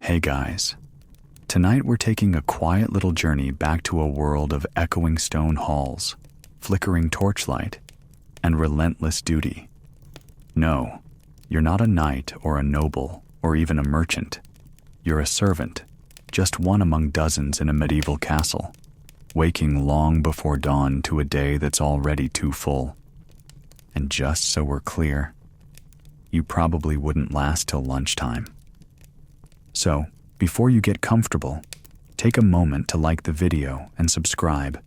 Hey guys, tonight we're taking a quiet little journey back to a world of echoing stone halls, flickering torchlight, and relentless duty. No, you're not a knight or a noble or even a merchant. You're a servant, just one among dozens in a medieval castle, waking long before dawn to a day that's already too full. And just so we're clear, you probably wouldn't last till lunchtime. So, before you get comfortable, take a moment to like the video and subscribe,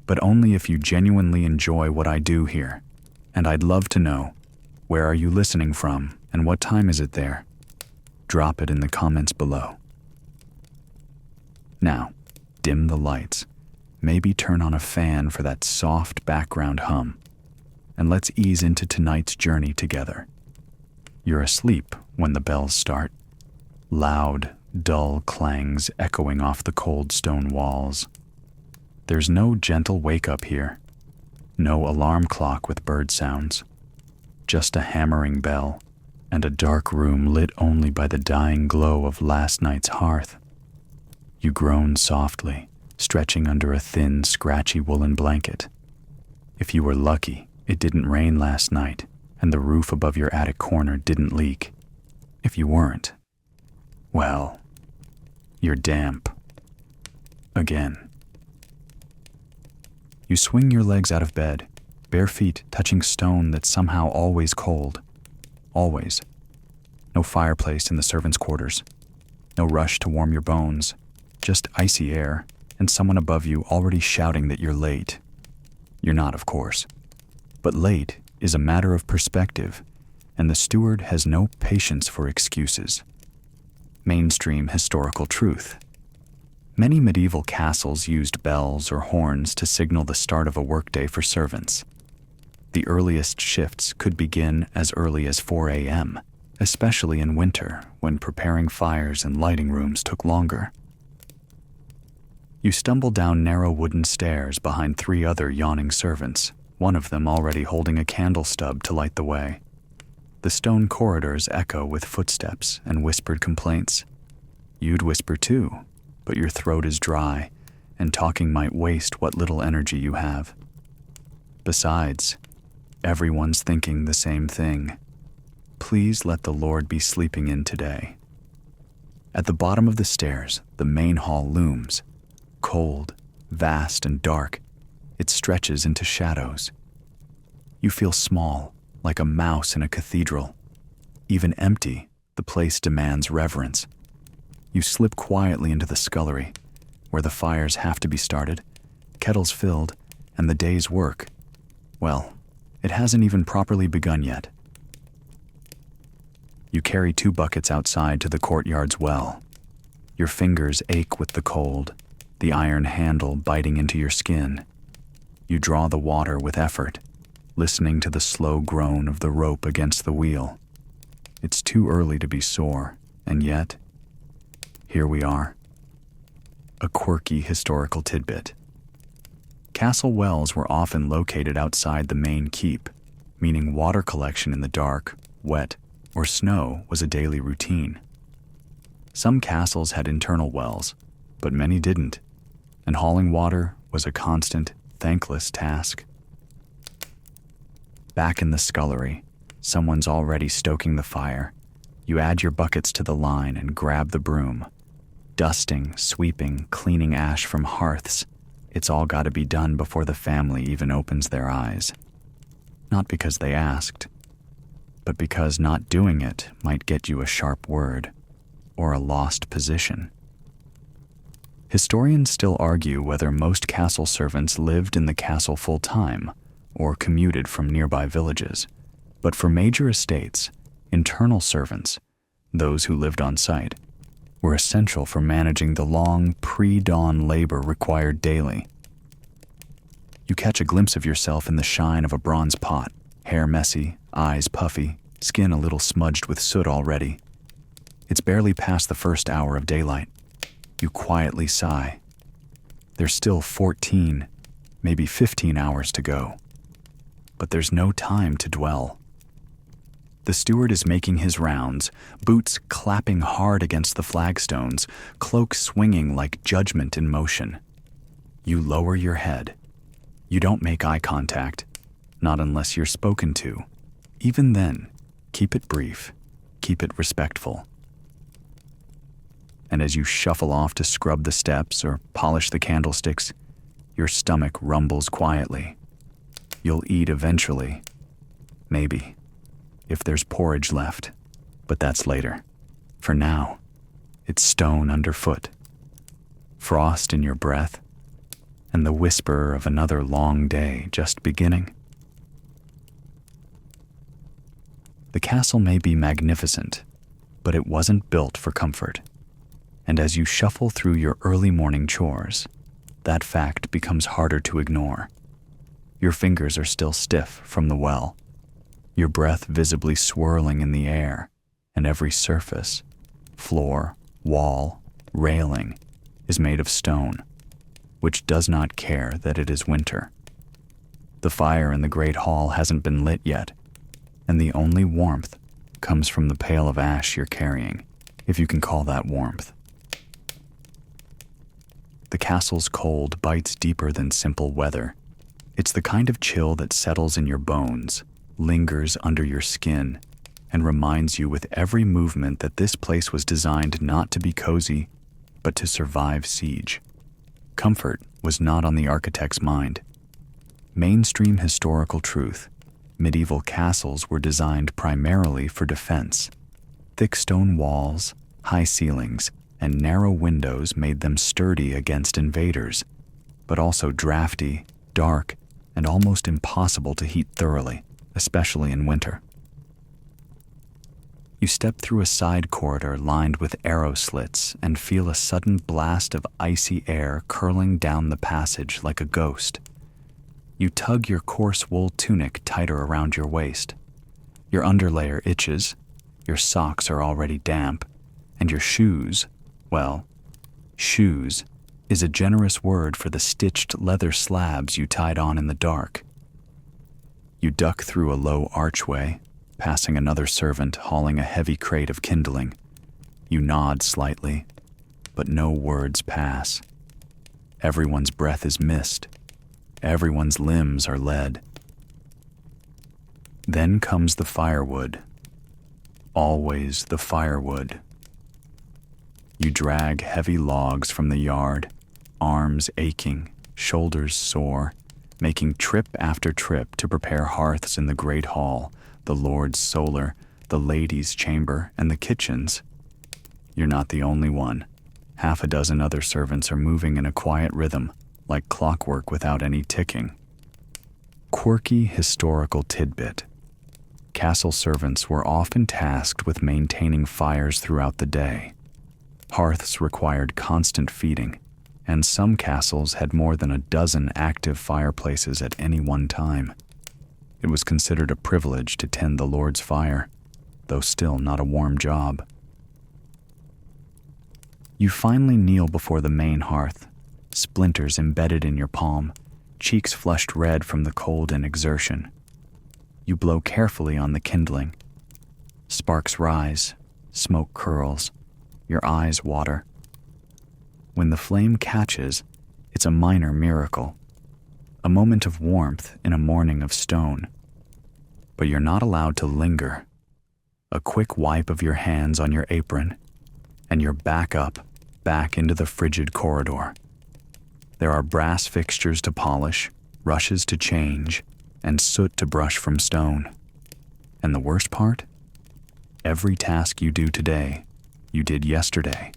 but only if you genuinely enjoy what I do here. And I'd love to know, where are you listening from and what time is it there? Drop it in the comments below. Now, dim the lights, maybe turn on a fan for that soft background hum, and let's ease into tonight's journey together. You're asleep when the bells start. Loud, dull clangs echoing off the cold stone walls. There's no gentle wake-up here. No alarm clock with bird sounds. Just a hammering bell and a dark room lit only by the dying glow of last night's hearth. You groan softly, stretching under a thin, scratchy woolen blanket. If you were lucky, it didn't rain last night, and the roof above your attic corner didn't leak. If you weren't, well, you're damp. Again. You swing your legs out of bed, bare feet touching stone that's somehow always cold. Always. No fireplace in the servants' quarters. No rush to warm your bones. Just icy air, and someone above you already shouting that you're late. You're not, of course. But late is a matter of perspective, and the steward has no patience for excuses. Mainstream historical truth. Many medieval castles used bells or horns to signal the start of a workday for servants. The earliest shifts could begin as early as 4 a.m., especially in winter when preparing fires in lighting rooms took longer. You stumble down narrow wooden stairs behind 3 other yawning servants, one of them already holding a candle stub to light the way. The stone corridors echo with footsteps and whispered complaints. You'd whisper too, but your throat is dry, and talking might waste what little energy you have. Besides, everyone's thinking the same thing. Please let the Lord be sleeping in today. At the bottom of the stairs, the main hall looms. Cold, vast, and dark, it stretches into shadows. You feel small, like a mouse in a cathedral. Even empty, the place demands reverence. You slip quietly into the scullery, where the fires have to be started, kettles filled, and the day's work, well, it hasn't even properly begun yet. You carry 2 buckets outside to the courtyard's well. Your fingers ache with the cold, the iron handle biting into your skin. You draw the water with effort, listening to the slow groan of the rope against the wheel. It's too early to be sore, and yet, here we are. A quirky historical tidbit. Castle wells were often located outside the main keep, meaning water collection in the dark, wet, or snow was a daily routine. Some castles had internal wells, but many didn't, and hauling water was a constant, thankless task. Back in the scullery, someone's already stoking the fire. You add your buckets to the line and grab the broom. Dusting, sweeping, cleaning ash from hearths. It's all got to be done before the family even opens their eyes. Not because they asked, but because not doing it might get you a sharp word or a lost position. Historians still argue whether most castle servants lived in the castle full-time or commuted from nearby villages. But for major estates, internal servants, those who lived on site, were essential for managing the long pre-dawn labor required daily. You catch a glimpse of yourself in the shine of a bronze pot, hair messy, eyes puffy, skin a little smudged with soot already. It's barely past the first hour of daylight. You quietly sigh. There's still 14, maybe 15 hours to go. But there's no time to dwell. The steward is making his rounds, boots clapping hard against the flagstones, cloak swinging like judgment in motion. You lower your head. You don't make eye contact, not unless you're spoken to. Even then, keep it brief, keep it respectful. And as you shuffle off to scrub the steps or polish the candlesticks, your stomach rumbles quietly. You'll eat eventually. Maybe. If there's porridge left. But that's later. For now, it's stone underfoot, frost in your breath, and the whisper of another long day just beginning. The castle may be magnificent, but it wasn't built for comfort. And as you shuffle through your early morning chores, that fact becomes harder to ignore. Your fingers are still stiff from the well, your breath visibly swirling in the air, and every surface, floor, wall, railing, is made of stone, which does not care that it is winter. The fire in the great hall hasn't been lit yet, and the only warmth comes from the pail of ash you're carrying, if you can call that warmth. The castle's cold bites deeper than simple weather. It's the kind of chill that settles in your bones, lingers under your skin, and reminds you with every movement that this place was designed not to be cozy, but to survive siege. Comfort was not on the architect's mind. Mainstream historical truth: medieval castles were designed primarily for defense. Thick stone walls, high ceilings, and narrow windows made them sturdy against invaders, but also drafty, dark, and almost impossible to heat thoroughly, especially in winter. You step through a side corridor lined with arrow slits and feel a sudden blast of icy air curling down the passage like a ghost. You tug your coarse wool tunic tighter around your waist. Your underlayer itches, your socks are already damp, and your shoes, well, shoes is a generous word for the stitched leather slabs you tied on in the dark. You duck through a low archway, passing another servant hauling a heavy crate of kindling. You nod slightly, but no words pass. Everyone's breath is mist. Everyone's limbs are lead. Then comes the firewood. Always the firewood. You drag heavy logs from the yard, arms aching, shoulders sore, making trip after trip to prepare hearths in the great hall, the Lord's solar, the ladies' chamber, and the kitchens. You're not the only one. Half a dozen other servants are moving in a quiet rhythm, like clockwork without any ticking. Quirky historical tidbit. Castle servants were often tasked with maintaining fires throughout the day. Hearths required constant feeding, and some castles had more than a dozen active fireplaces at any one time. It was considered a privilege to tend the Lord's fire, though still not a warm job. You finally kneel before the main hearth, splinters embedded in your palm, cheeks flushed red from the cold and exertion. You blow carefully on the kindling. Sparks rise, smoke curls, your eyes water. When the flame catches, it's a minor miracle, a moment of warmth in a morning of stone. But you're not allowed to linger. A quick wipe of your hands on your apron, and you're back into the frigid corridor. There are brass fixtures to polish, rushes to change, and soot to brush from stone. And the worst part? Every task you do today, you did yesterday,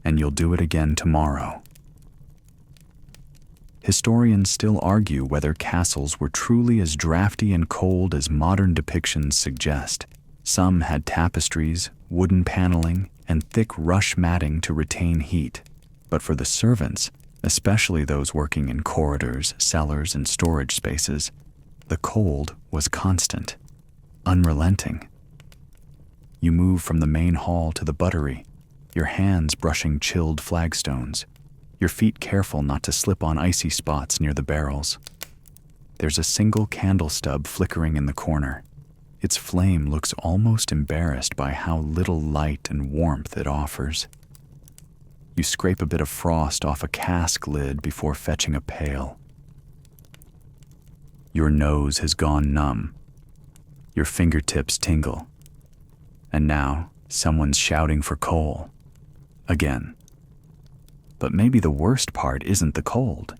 and you'll do it again tomorrow. Historians still argue whether castles were truly as drafty and cold as modern depictions suggest. Some had tapestries, wooden paneling, and thick rush matting to retain heat. But for the servants, especially those working in corridors, cellars, and storage spaces, the cold was constant, unrelenting. You move from the main hall to the buttery, your hands brushing chilled flagstones, your feet careful not to slip on icy spots near the barrels. There's a single candle stub flickering in the corner. Its flame looks almost embarrassed by how little light and warmth it offers. You scrape a bit of frost off a cask lid before fetching a pail. Your nose has gone numb. Your fingertips tingle. And now, someone's shouting for coal. Again. But maybe the worst part isn't the cold.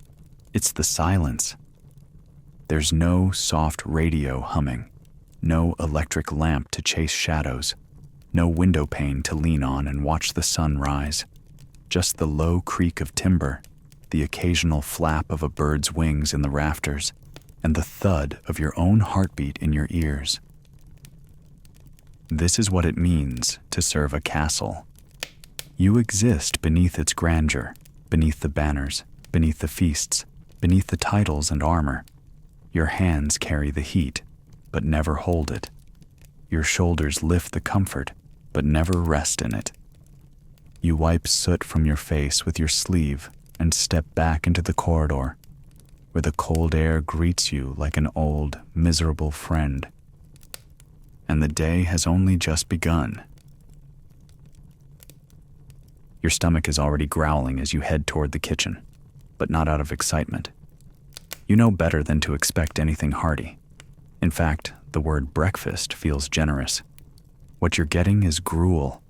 It's the silence. There's no soft radio humming, no electric lamp to chase shadows, no window pane to lean on and watch the sun rise. Just the low creak of timber, the occasional flap of a bird's wings in the rafters, and the thud of your own heartbeat in your ears. This is what it means to serve a castle. You exist beneath its grandeur, beneath the banners, beneath the feasts, beneath the titles and armor. Your hands carry the heat, but never hold it. Your shoulders lift the comfort, but never rest in it. You wipe soot from your face with your sleeve and step back into the corridor, where the cold air greets you like an old, miserable friend. And the day has only just begun. Your stomach is already growling as you head toward the kitchen, but not out of excitement. You know better than to expect anything hearty. In fact, the word breakfast feels generous. What you're getting is gruel.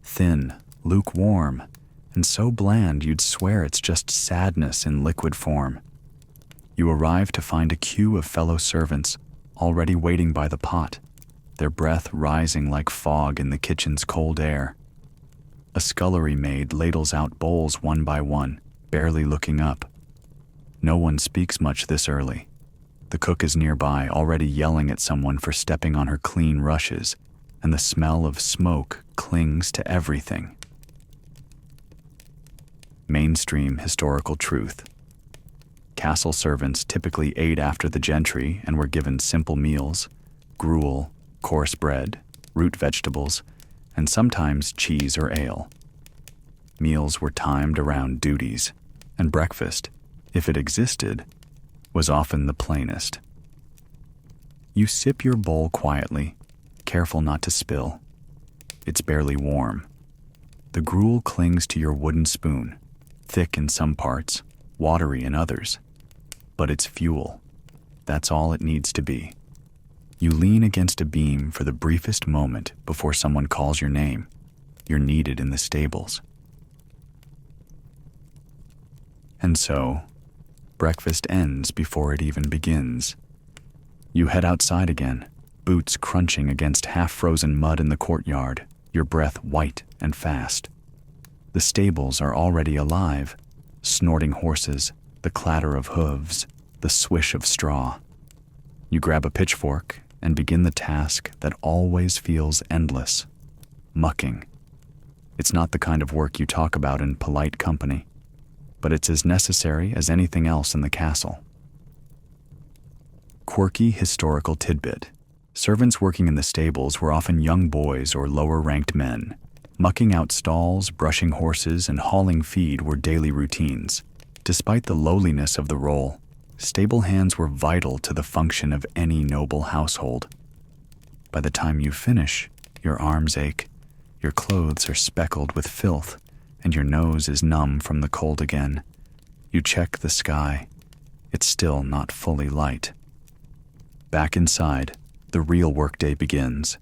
Thin, lukewarm, and so bland you'd swear it's just sadness in liquid form. You arrive to find a queue of fellow servants already waiting by the pot, their breath rising like fog in the kitchen's cold air. A scullery maid ladles out bowls one by one, barely looking up. No one speaks much this early. The cook is nearby, already yelling at someone for stepping on her clean rushes, and the smell of smoke clings to everything. Mainstream historical truth. Castle servants typically ate after the gentry and were given simple meals, gruel, coarse bread, root vegetables, and sometimes cheese or ale. Meals were timed around duties, and breakfast, if it existed, was often the plainest. You sip your bowl quietly, careful not to spill. It's barely warm. The gruel clings to your wooden spoon, thick in some parts, watery in others. But it's fuel. That's all it needs to be. You lean against a beam for the briefest moment before someone calls your name. You're needed in the stables. And so, breakfast ends before it even begins. You head outside again, boots crunching against half-frozen mud in the courtyard, your breath white and fast. The stables are already alive, snorting horses, the clatter of hooves, the swish of straw. You grab a pitchfork and begin the task that always feels endless, mucking. It's not the kind of work you talk about in polite company, but it's as necessary as anything else in the castle. Quirky historical tidbit. Servants working in the stables were often young boys or lower-ranked men. Mucking out stalls, brushing horses, and hauling feed were daily routines. Despite the lowliness of the role, stable hands were vital to the function of any noble household. By the time you finish, your arms ache, your clothes are speckled with filth, and your nose is numb from the cold again. You check the sky. It's still not fully light. Back inside, the real workday begins.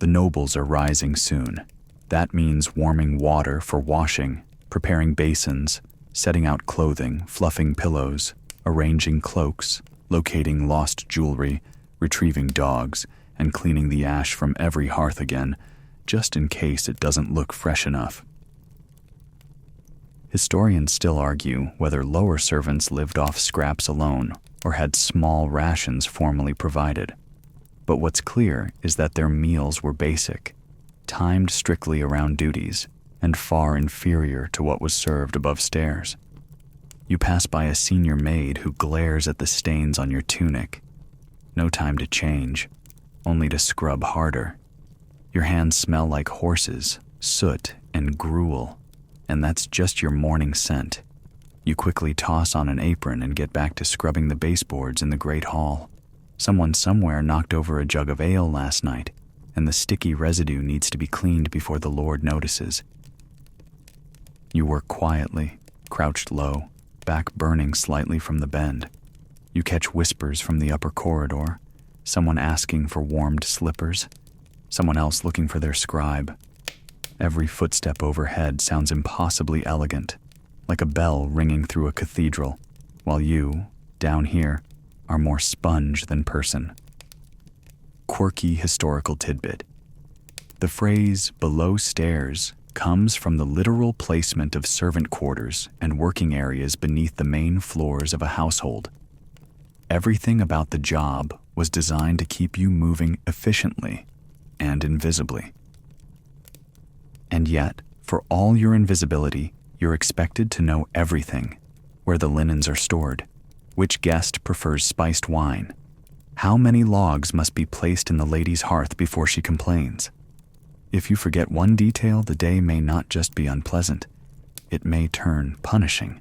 The nobles are rising soon. That means warming water for washing, preparing basins, setting out clothing, fluffing pillows, arranging cloaks, locating lost jewelry, retrieving dogs, and cleaning the ash from every hearth again, just in case it doesn't look fresh enough. Historians still argue whether lower servants lived off scraps alone or had small rations formally provided. But what's clear is that their meals were basic, timed strictly around duties, and far inferior to what was served above stairs. You pass by a senior maid who glares at the stains on your tunic. No time to change, only to scrub harder. Your hands smell like horses, soot, and gruel, and that's just your morning scent. You quickly toss on an apron and get back to scrubbing the baseboards in the great hall. Someone somewhere knocked over a jug of ale last night, and the sticky residue needs to be cleaned before the Lord notices. You work quietly, crouched low, back burning slightly from the bend. You catch whispers from the upper corridor, someone asking for warmed slippers, someone else looking for their scribe. Every footstep overhead sounds impossibly elegant, like a bell ringing through a cathedral, while you, down here, are more sponge than person. Quirky historical tidbit. The phrase "below stairs" comes from the literal placement of servant quarters and working areas beneath the main floors of a household. Everything about the job was designed to keep you moving efficiently and invisibly. And yet, for all your invisibility, you're expected to know everything: where the linens are stored, which guest prefers spiced wine, how many logs must be placed in the lady's hearth before she complains. If you forget one detail, the day may not just be unpleasant, it may turn punishing.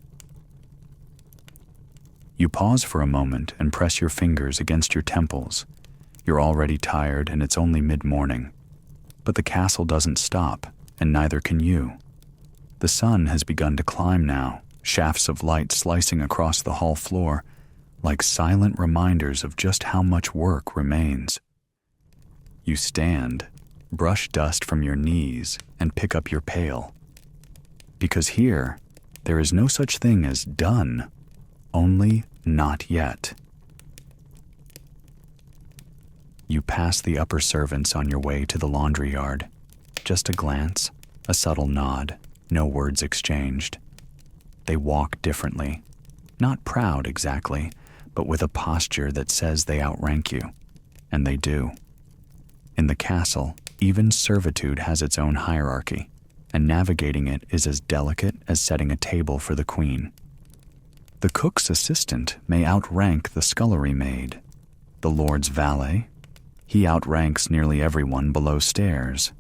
You pause for a moment and press your fingers against your temples. You're already tired and it's only mid-morning. But the castle doesn't stop, and neither can you. The sun has begun to climb now, shafts of light slicing across the hall floor, like silent reminders of just how much work remains. You stand, brush dust from your knees, and pick up your pail. Because here, there is no such thing as done, only not yet. You pass the upper servants on your way to the laundry yard. Just a glance, a subtle nod, no words exchanged. They walk differently, not proud exactly, but with a posture that says they outrank you, and they do. In the castle, even servitude has its own hierarchy, and navigating it is as delicate as setting a table for the queen. The cook's assistant may outrank the scullery maid. The lord's valet, he outranks nearly everyone below stairs.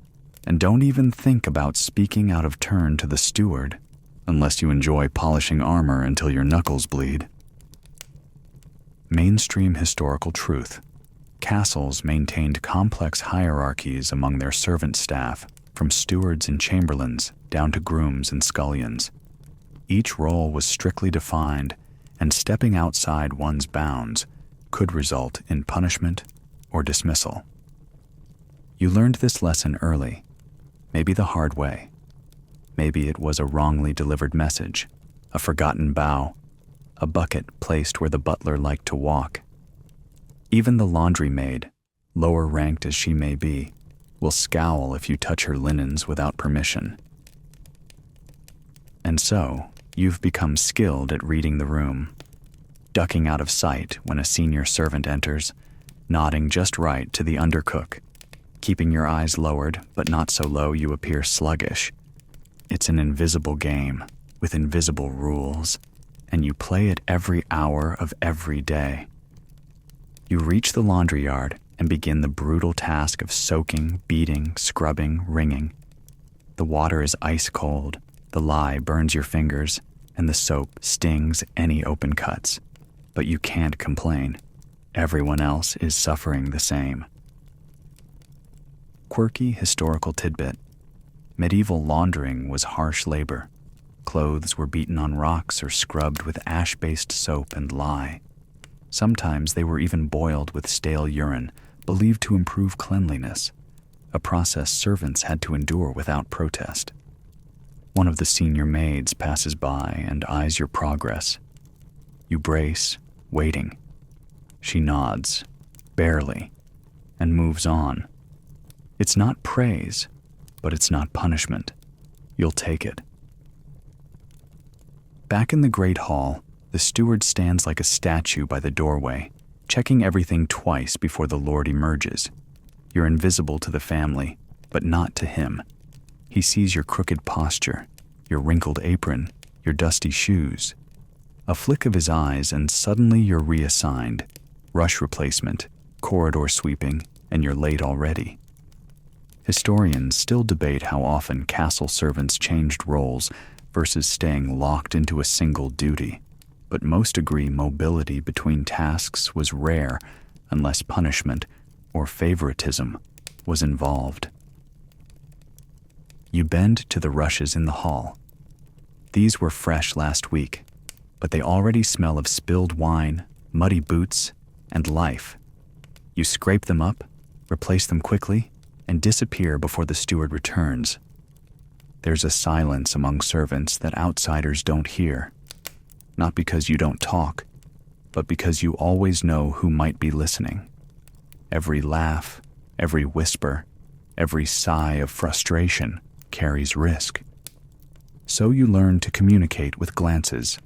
And don't even think about speaking out of turn to the steward, unless you enjoy polishing armor until your knuckles bleed. Mainstream historical truth. Castles maintained complex hierarchies among their servant staff, from stewards and chamberlains down to grooms and scullions. Each role was strictly defined, and stepping outside one's bounds could result in punishment or dismissal. You learned this lesson early, maybe the hard way. Maybe it was a wrongly delivered message, a forgotten bow, a bucket placed where the butler liked to walk. Even the laundry maid, lower ranked as she may be, will scowl if you touch her linens without permission. And so, you've become skilled at reading the room, ducking out of sight when a senior servant enters, nodding just right to the undercook, keeping your eyes lowered but not so low you appear sluggish. It's an invisible game with invisible rules, and you play it every hour of every day. You reach the laundry yard and begin the brutal task of soaking, beating, scrubbing, wringing. The water is ice cold, the lye burns your fingers, and the soap stings any open cuts. But you can't complain. Everyone else is suffering the same. Quirky historical tidbit. Medieval laundering was harsh labor. Clothes were beaten on rocks or scrubbed with ash-based soap and lye. Sometimes they were even boiled with stale urine, believed to improve cleanliness, a process servants had to endure without protest. One of the senior maids passes by and eyes your progress. You brace, waiting. She nods, barely, and moves on. It's not praise, but it's not punishment. You'll take it. Back in the great hall, the steward stands like a statue by the doorway, checking everything twice before the lord emerges. You're invisible to the family, but not to him. He sees your crooked posture, your wrinkled apron, your dusty shoes. A flick of his eyes and suddenly you're reassigned. Rush replacement, corridor sweeping, and you're late already. Historians still debate how often castle servants changed roles versus staying locked into a single duty, but most agree mobility between tasks was rare unless punishment or favoritism was involved. You bend to the rushes in the hall. These were fresh last week, but they already smell of spilled wine, muddy boots, and life. You scrape them up, replace them quickly, and disappear before the steward returns. There's a silence among servants that outsiders don't hear, not because you don't talk, but because you always know who might be listening. Every laugh, every whisper, every sigh of frustration carries risk. So you learn to communicate with glances,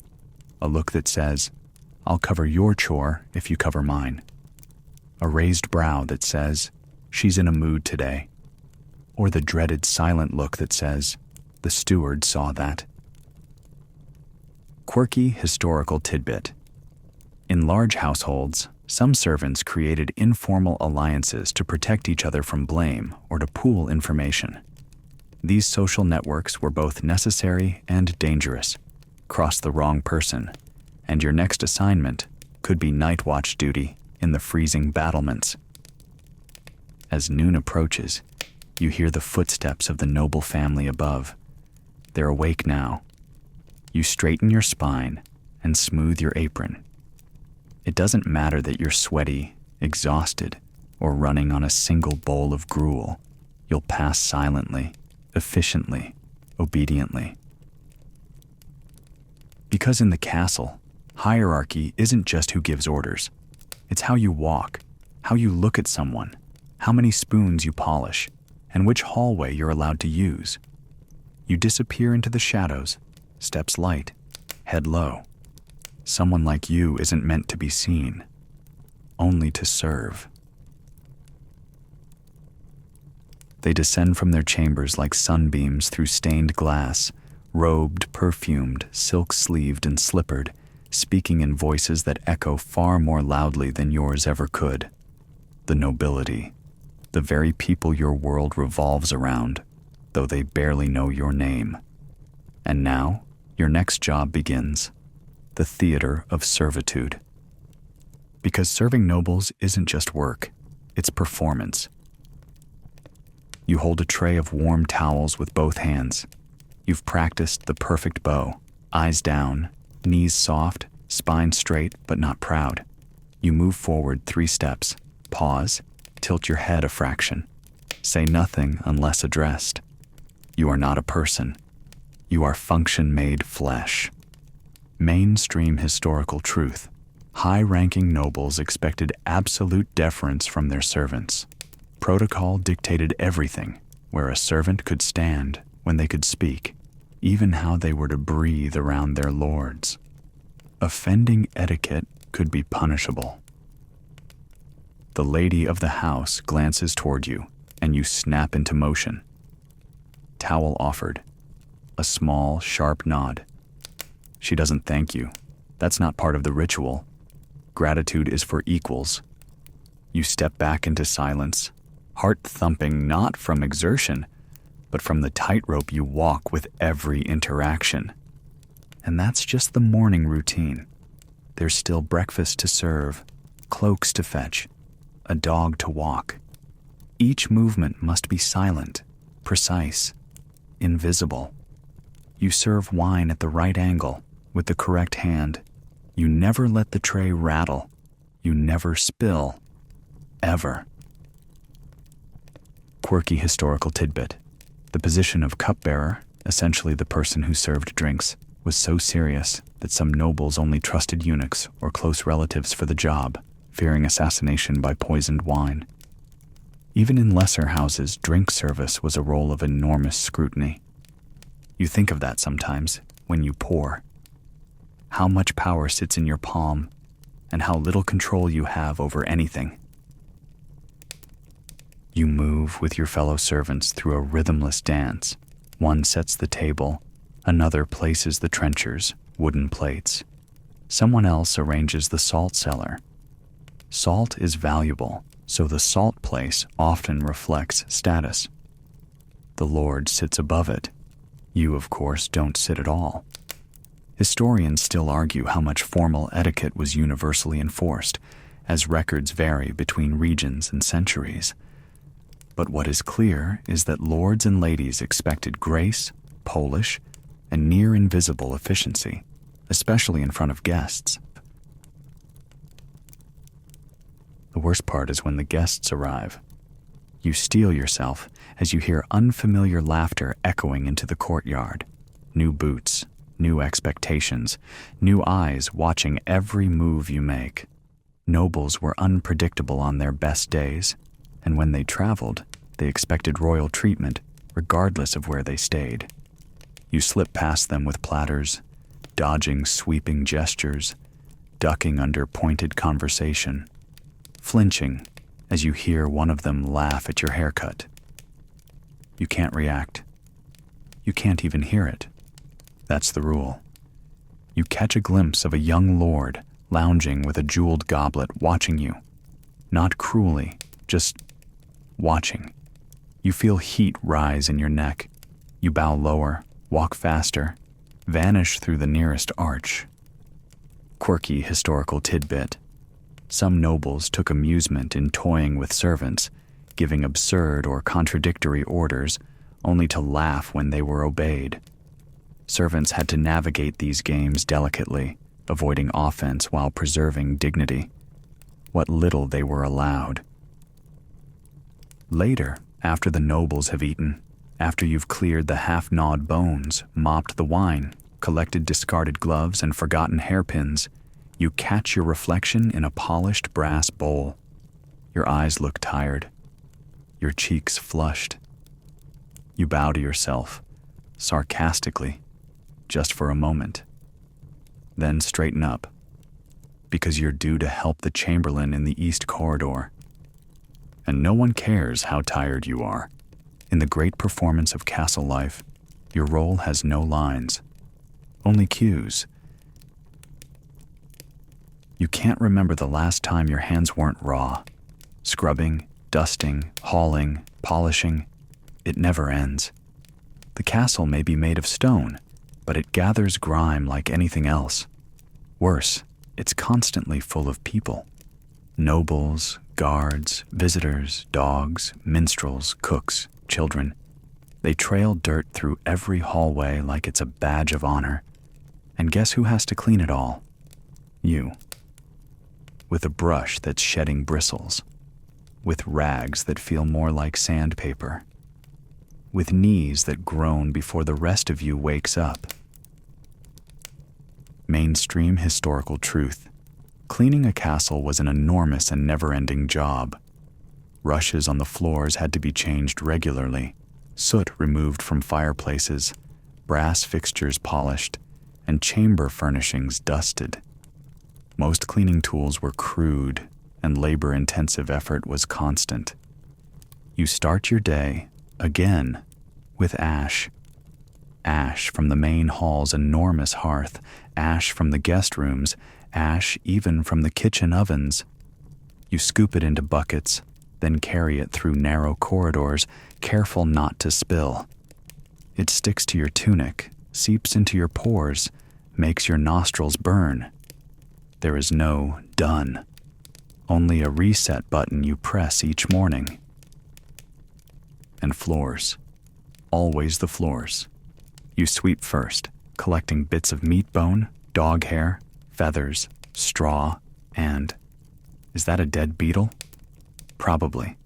a look that says, "I'll cover your chore if you cover mine." A raised brow that says, "She's in a mood today." Or the dreaded silent look that says, "The steward saw that." Quirky historical tidbit. In large households, some servants created informal alliances to protect each other from blame or to pool information. These social networks were both necessary and dangerous. Cross the wrong person, and your next assignment could be night watch duty in the freezing battlements. As noon approaches, you hear the footsteps of the noble family above. They're awake now. You straighten your spine and smooth your apron. It doesn't matter that you're sweaty, exhausted, or running on a single bowl of gruel. You'll pass silently, efficiently, obediently. Because in the castle, hierarchy isn't just who gives orders. It's how you walk, how you look at someone, how many spoons you polish, and which hallway you're allowed to use. You disappear into the shadows, steps light, head low. Someone like you isn't meant to be seen, only to serve. They descend from their chambers like sunbeams through stained glass, robed, perfumed, silk-sleeved, and slippered, speaking in voices that echo far more loudly than yours ever could. The nobility, the very people your world revolves around, though they barely know your name. And now, your next job begins, the theater of servitude. Because serving nobles isn't just work, it's performance. You hold a tray of warm towels with both hands. You've practiced the perfect bow, eyes down, knees soft, spine straight but not proud. You move forward 3 steps, pause, tilt your head a fraction. Say nothing unless addressed. You are not a person. You are function-made flesh. Mainstream historical truth. High-ranking nobles expected absolute deference from their servants. Protocol dictated everything, where a servant could stand, when they could speak, even how they were to breathe around their lords. Offending etiquette could be punishable. The lady of the house glances toward you, and you snap into motion. Towel offered. A small, sharp nod. She doesn't thank you. That's not part of the ritual. Gratitude is for equals. You step back into silence, heart thumping not from exertion, but from the tightrope you walk with every interaction. And that's just the morning routine. There's still breakfast to serve, cloaks to fetch, a dog to walk. Each movement must be silent, precise, invisible. You serve wine at the right angle, with the correct hand. You never let the tray rattle. You never spill. Ever. Quirky historical tidbit. The position of cupbearer, essentially the person who served drinks, was so serious that some nobles only trusted eunuchs or close relatives for the job, fearing assassination by poisoned wine. Even in lesser houses, drink service was a role of enormous scrutiny. You think of that sometimes when you pour. How much power sits in your palm, and how little control you have over anything. You move with your fellow servants through a rhythmless dance. One sets the table, another places the trenchers, wooden plates. Someone else arranges the salt cellar. Salt is valuable, so the salt place often reflects status. The Lord sits above it. You, of course, don't sit at all. Historians still argue how much formal etiquette was universally enforced, as records vary between regions and centuries. But what is clear is that lords and ladies expected grace, polish, and near invisible efficiency, especially in front of guests. The worst part is when the guests arrive. You steel yourself as you hear unfamiliar laughter echoing into the courtyard. New boots, new expectations, new eyes watching every move you make. Nobles were unpredictable on their best days, and when they traveled, they expected royal treatment regardless of where they stayed. You slip past them with platters, dodging sweeping gestures, ducking under pointed conversation, flinching as you hear one of them laugh at your haircut. You can't react. You can't even hear it. That's the rule. You catch a glimpse of a young lord lounging with a jeweled goblet watching you. Not cruelly, just watching. You feel heat rise in your neck. You bow lower, walk faster, vanish through the nearest arch. Quirky historical tidbit. Some nobles took amusement in toying with servants, giving absurd or contradictory orders, only to laugh when they were obeyed. Servants had to navigate these games delicately, avoiding offense while preserving dignity. What little they were allowed. Later, after the nobles have eaten, after you've cleared the half-gnawed bones, mopped the wine, collected discarded gloves and forgotten hairpins, you catch your reflection in a polished brass bowl. Your eyes look tired, your cheeks flushed. You bow to yourself, sarcastically, just for a moment. Then straighten up, because you're due to help the chamberlain in the east corridor. And no one cares how tired you are. In the great performance of castle life, your role has no lines, only cues. You can't remember the last time your hands weren't raw. Scrubbing, dusting, hauling, polishing, it never ends. The castle may be made of stone, but it gathers grime like anything else. Worse, it's constantly full of people. Nobles, guards, visitors, dogs, minstrels, cooks, children. They trail dirt through every hallway like it's a badge of honor. And guess who has to clean it all? You. With a brush that's shedding bristles. With rags that feel more like sandpaper. With knees that groan before the rest of you wakes up. Mainstream historical truth. Cleaning a castle was an enormous and never-ending job. Rushes on the floors had to be changed regularly, soot removed from fireplaces, brass fixtures polished, and chamber furnishings dusted. Most cleaning tools were crude, and labor-intensive effort was constant. You start your day, again, with ash. Ash from the main hall's enormous hearth, ash from the guest rooms, ash even from the kitchen ovens. You scoop it into buckets, then carry it through narrow corridors, careful not to spill. It sticks to your tunic, seeps into your pores, makes your nostrils burn. There is no done, only a reset button you press each morning. And floors, always the floors. You sweep first, collecting bits of meat bone, dog hair, feathers, straw, and... is that a dead beetle? Probably.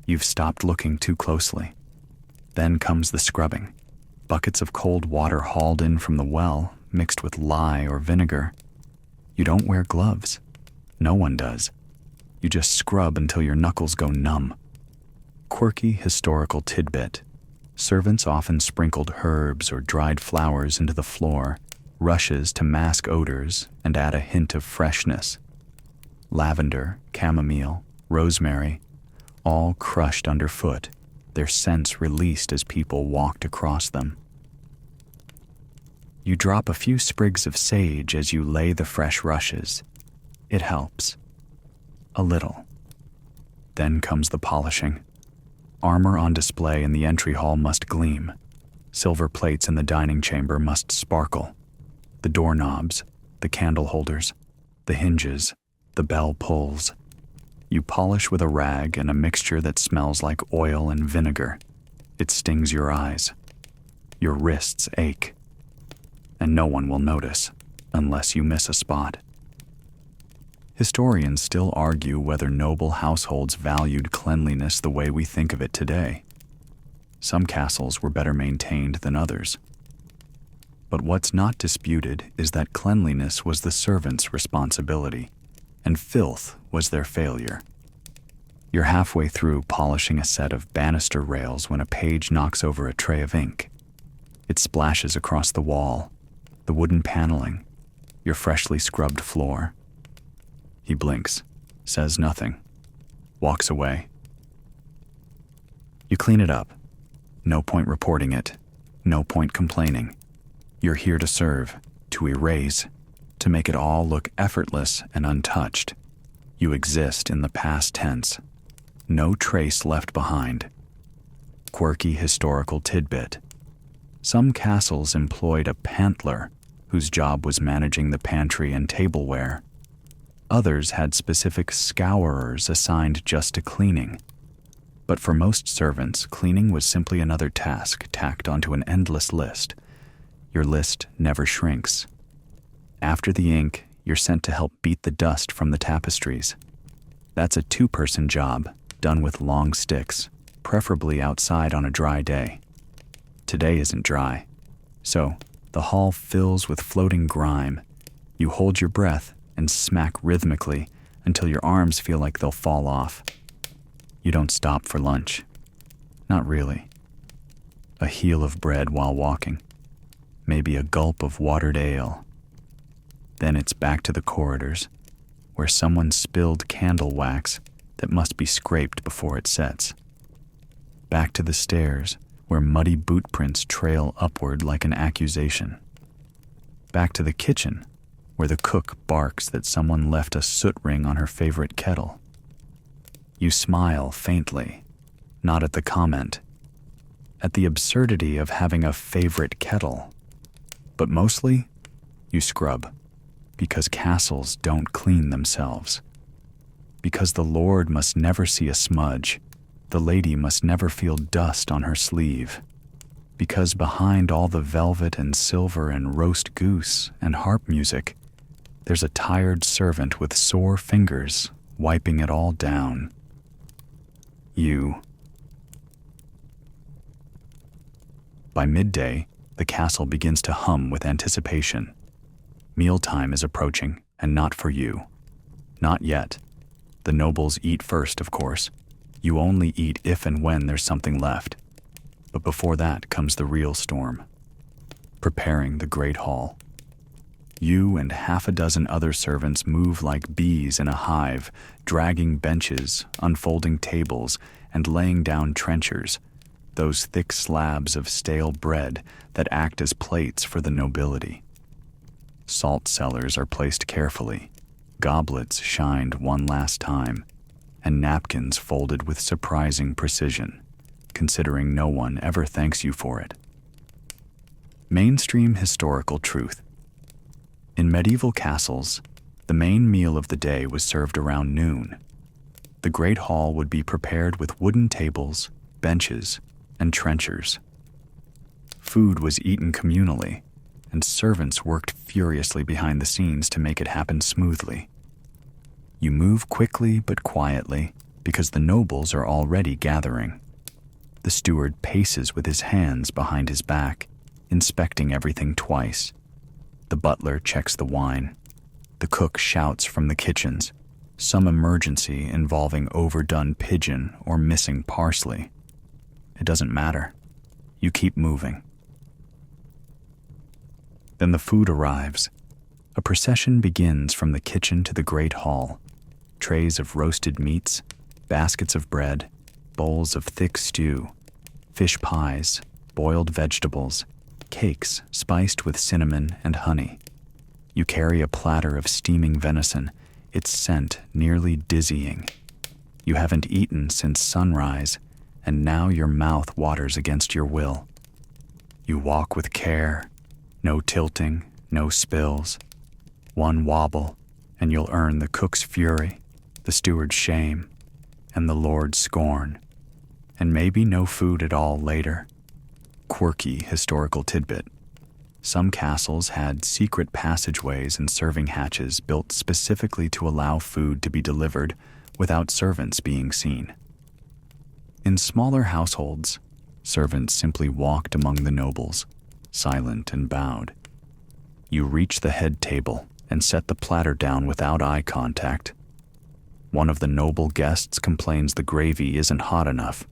You've stopped looking too closely. Then comes the scrubbing. Buckets of cold water hauled in from the well, mixed with lye or vinegar. You don't wear gloves. No one does. You just scrub until your knuckles go numb. Quirky historical tidbit. Servants often sprinkled herbs or dried flowers into the floor, rushes to mask odors and add a hint of freshness. Lavender, chamomile, rosemary, all crushed underfoot, their scents released as people walked across them. You drop a few sprigs of sage as you lay the fresh rushes. It helps. A little. Then comes the polishing. Armor on display in the entry hall must gleam. Silver plates in the dining chamber must sparkle. The doorknobs, the candle holders, the hinges, The bell pulls. You polish with a rag and a mixture that smells like oil and vinegar. It stings your eyes. Your wrists ache. And no one will notice, unless you miss a spot. Historians still argue whether noble households valued cleanliness the way we think of it today. Some castles were better maintained than others. But what's not disputed is that cleanliness was the servants' responsibility, and filth was their failure. You're halfway through polishing a set of banister rails when a page knocks over a tray of ink. It splashes across the wall, the wooden paneling, your freshly scrubbed floor. He blinks, says nothing, walks away. You clean it up. No point reporting it. No point complaining. You're here to serve, to erase, to make it all look effortless and untouched. You exist in the past tense. No trace left behind. Quirky historical tidbit. Some castles employed a pantler whose job was managing the pantry and tableware. Others had specific scourers assigned just to cleaning. But for most servants, cleaning was simply another task tacked onto an endless list. Your list never shrinks. After the ink, you're sent to help beat the dust from the tapestries. That's a two-person job, done with long sticks, preferably outside on a dry day. Today isn't dry, so the hall fills with floating grime. You hold your breath and smack rhythmically until your arms feel like they'll fall off. You don't stop for lunch. Not really. A heel of bread while walking. Maybe a gulp of watered ale. Then it's back to the corridors, where someone spilled candle wax that must be scraped before it sets. Back to the stairs, where muddy boot prints trail upward like an accusation. Back to the kitchen, where the cook barks that someone left a soot ring on her favorite kettle. You smile faintly, not at the comment, at the absurdity of having a favorite kettle. But mostly, you scrub, because castles don't clean themselves. Because the lord must never see a smudge, the lady must never feel dust on her sleeve. Because behind all the velvet and silver and roast goose and harp music, there's a tired servant with sore fingers wiping it all down. You. By midday, the castle begins to hum with anticipation. Mealtime is approaching, and not for you. Not yet. The nobles eat first, of course. You only eat if and when there's something left. But before that comes the real storm. Preparing the great hall. You and half a dozen other servants move like bees in a hive, dragging benches, unfolding tables, and laying down trenchers, those thick slabs of stale bread that act as plates for the nobility. Salt cellars are placed carefully, goblets shined one last time, and napkins folded with surprising precision, considering no one ever thanks you for it. Mainstream historical truth. In medieval castles, the main meal of the day was served around noon. The great hall would be prepared with wooden tables, benches, and trenchers. Food was eaten communally, and servants worked furiously behind the scenes to make it happen smoothly. You move quickly but quietly because the nobles are already gathering. The steward paces with his hands behind his back, inspecting everything twice. The butler checks the wine. The cook shouts from the kitchens, some emergency involving overdone pigeon or missing parsley. It doesn't matter. You keep moving. Then the food arrives. A procession begins from the kitchen to the great hall. Trays of roasted meats, baskets of bread, bowls of thick stew, fish pies, boiled vegetables, cakes spiced with cinnamon and honey. You carry a platter of steaming venison, its scent nearly dizzying. You haven't eaten since sunrise, and now your mouth waters against your will. You walk with care, no tilting, no spills. One wobble, and you'll earn the cook's fury, the steward's shame, and the lord's scorn, and maybe no food at all later. Quirky historical tidbit. Some castles had secret passageways and serving hatches built specifically to allow food to be delivered without servants being seen. In smaller households, servants simply walked among the nobles, silent and bowed. You reach the head table and set the platter down without eye contact. One of the noble guests complains the gravy isn't hot enough.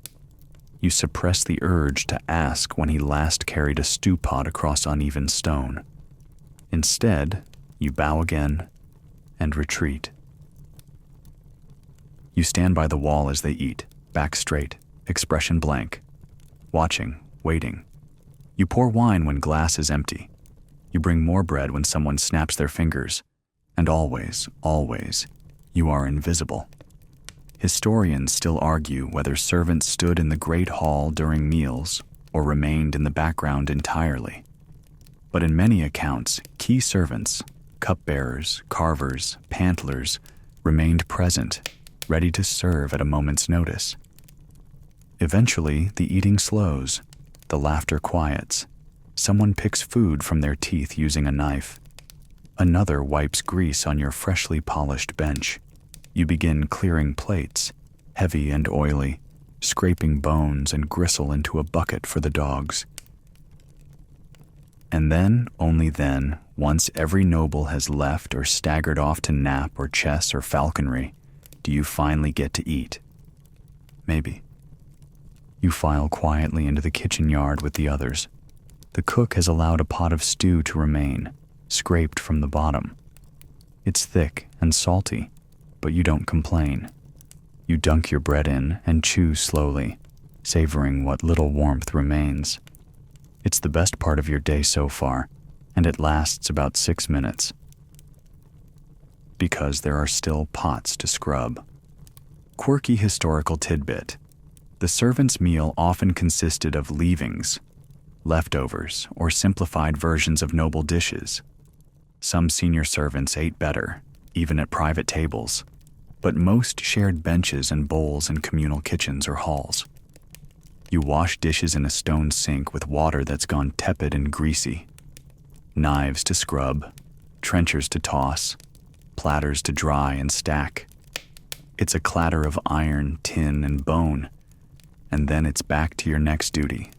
You suppress the urge to ask when he last carried a stew pot across uneven stone. Instead, you bow again and retreat. You stand by the wall as they eat, back straight, expression blank, watching, waiting. You pour wine when glass is empty. You bring more bread when someone snaps their fingers. And always, always, you are invisible. Historians still argue whether servants stood in the Great Hall during meals or remained in the background entirely. But in many accounts, key servants, cupbearers, carvers, pantlers, remained present, ready to serve at a moment's notice. Eventually, the eating slows, the laughter quiets. Someone picks food from their teeth using a knife. Another wipes grease on your freshly polished bench. You begin clearing plates, heavy and oily, scraping bones and gristle into a bucket for the dogs. And then, only then, once every noble has left or staggered off to nap or chess or falconry, do you finally get to eat. Maybe. You file quietly into the kitchen yard with the others. The cook has allowed a pot of stew to remain, scraped from the bottom. It's thick and salty, but you don't complain. You dunk your bread in and chew slowly, savoring what little warmth remains. It's the best part of your day so far, and it lasts about 6 minutes. Because there are still pots to scrub. Quirky historical tidbit. The servant's meal often consisted of leavings, leftovers, or simplified versions of noble dishes. Some senior servants ate better, even at private tables, but most shared benches and bowls in communal kitchens or halls. You wash dishes in a stone sink with water that's gone tepid and greasy. Knives to scrub, trenchers to toss, platters to dry and stack. It's a clatter of iron, tin, and bone, and then it's back to your next duty.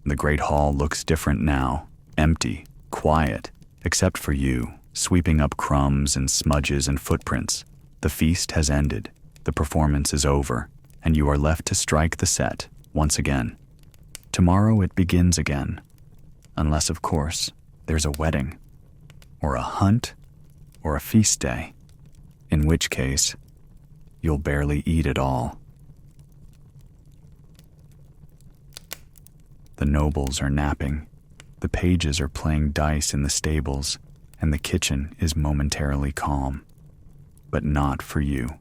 The great hall looks different now, empty, quiet, except for you, sweeping up crumbs and smudges and footprints. The feast has ended, the performance is over, and you are left to strike the set once again. Tomorrow it begins again, unless, of course, there's a wedding, or a hunt, or a feast day, in which case, you'll barely eat at all. The nobles are napping, the pages are playing dice in the stables, and the kitchen is momentarily calm. But not for you.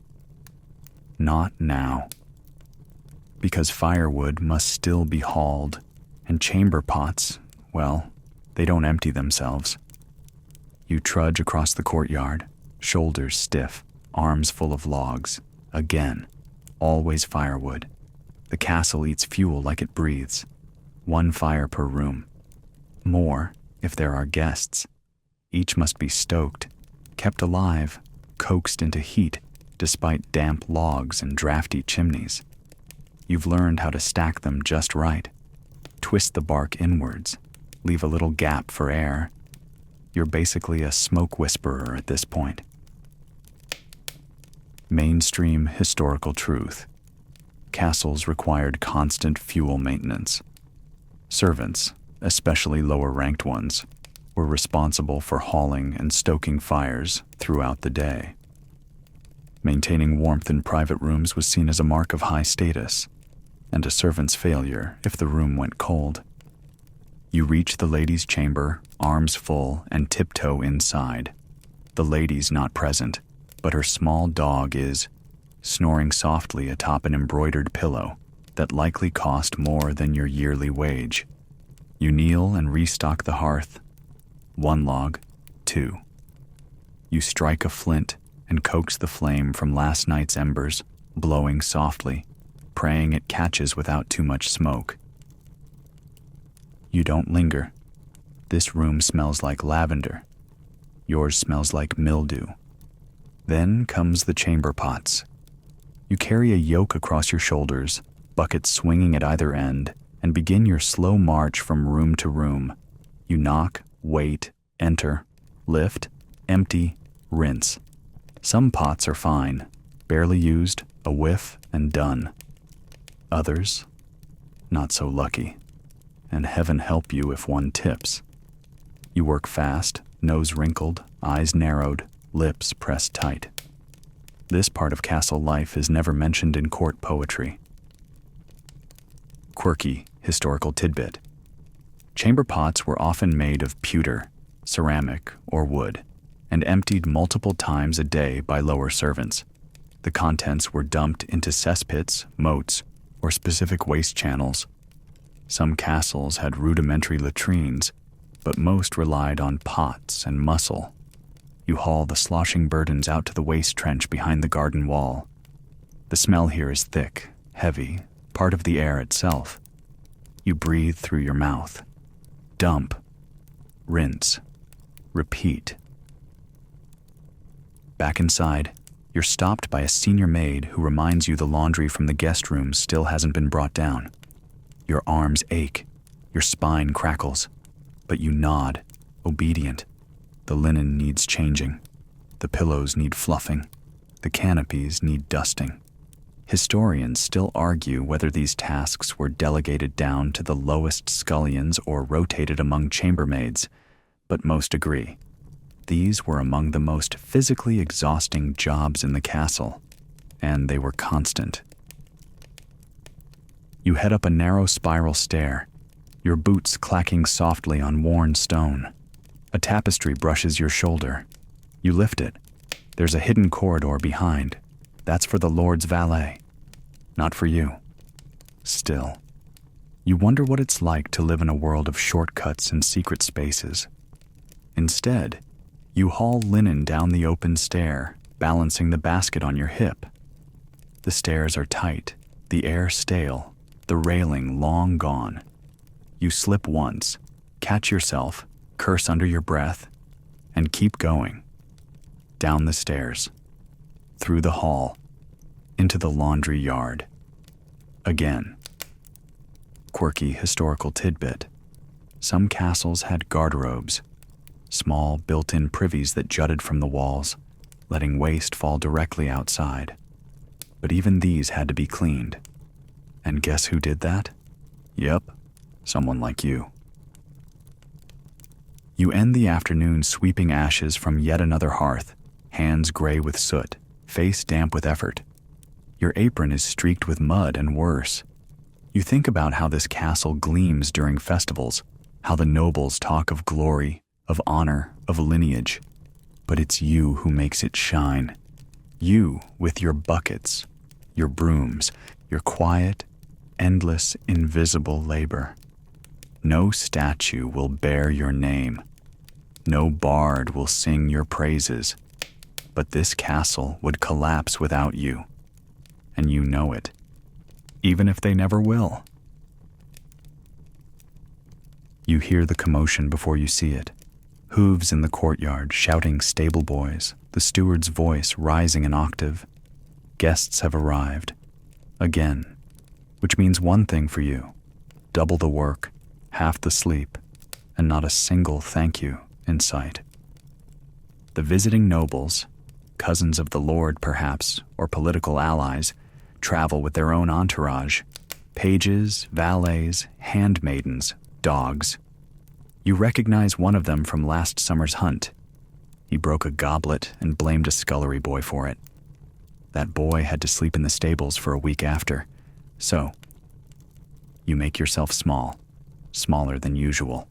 Not now. Because firewood must still be hauled, and chamber pots, well, they don't empty themselves. You trudge across the courtyard, shoulders stiff, arms full of logs. Again, always firewood. The castle eats fuel like it breathes. 1 fire per room. More, if there are guests. Each must be stoked, kept alive, coaxed into heat, despite damp logs and drafty chimneys. You've learned how to stack them just right. Twist the bark inwards, leave a little gap for air. You're basically a smoke whisperer at this point. Mainstream historical truth. Castles required constant fuel maintenance. Servants, especially lower-ranked ones, were responsible for hauling and stoking fires throughout the day. Maintaining warmth in private rooms was seen as a mark of high status, and a servant's failure if the room went cold. You reach the lady's chamber, arms full, and tiptoe inside. The lady's not present, but her small dog is, snoring softly atop an embroidered pillow that likely cost more than your yearly wage. You kneel and restock the hearth. 1 log, 2. You strike a flint and coax the flame from last night's embers, blowing softly, praying it catches without too much smoke. You don't linger. This room smells like lavender. Yours smells like mildew. Then comes the chamber pots. You carry a yoke across your shoulders, buckets swinging at either end, and begin your slow march from room to room. You knock, wait, enter, lift, empty, rinse. Some pots are fine, barely used, a whiff, and done. Others, not so lucky, and heaven help you if one tips. You work fast, nose wrinkled, eyes narrowed, lips pressed tight. This part of castle life is never mentioned in court poetry. Quirky historical tidbit. Chamber pots were often made of pewter, ceramic, or wood, and emptied multiple times a day by lower servants. The contents were dumped into cesspits, moats, or specific waste channels. Some castles had rudimentary latrines, but most relied on pots and muscle. You haul the sloshing burdens out to the waste trench behind the garden wall. The smell here is thick, heavy, part of the air itself. You breathe through your mouth. Dump. Rinse. Repeat. Back inside, you're stopped by a senior maid who reminds you the laundry from the guest room still hasn't been brought down. Your arms ache. Your spine crackles. But you nod, obedient. The linen needs changing. The pillows need fluffing. The canopies need dusting. Historians still argue whether these tasks were delegated down to the lowest scullions or rotated among chambermaids, but most agree. These were among the most physically exhausting jobs in the castle, and they were constant. You head up a narrow spiral stair, your boots clacking softly on worn stone. A tapestry brushes your shoulder. You lift it. There's a hidden corridor behind. That's for the Lord's valet. Not for you. Still, you wonder what it's like to live in a world of shortcuts and secret spaces. Instead, you haul linen down the open stair, balancing the basket on your hip. The stairs are tight, the air stale, the railing long gone. You slip once, catch yourself, curse under your breath, and keep going. Down the stairs, through the hall, into the laundry yard. Again. Quirky historical tidbit. Some castles had garderobes, small built-in privies that jutted from the walls, letting waste fall directly outside. But even these had to be cleaned. And guess who did that? Yep, someone like you. You end the afternoon sweeping ashes from yet another hearth, hands gray with soot, face damp with effort. Your apron is streaked with mud and worse. You think about how this castle gleams during festivals, how the nobles talk of glory, of honor, of lineage. But it's you who makes it shine. You with your buckets, your brooms, your quiet, endless, invisible labor. No statue will bear your name. No bard will sing your praises. But this castle would collapse without you. And you know it, even if they never will. You hear the commotion before you see it. Hooves in the courtyard shouting stable boys, the steward's voice rising an octave. Guests have arrived. Again. Which means one thing for you. Double the work, half the sleep, and not a single thank you in sight. The visiting nobles, cousins of the Lord perhaps, or political allies, travel with their own entourage. Pages, valets, handmaidens, dogs. You recognize one of them from last summer's hunt. He broke a goblet and blamed a scullery boy for it. That boy had to sleep in the stables for a week after. So, you make yourself small, smaller than usual.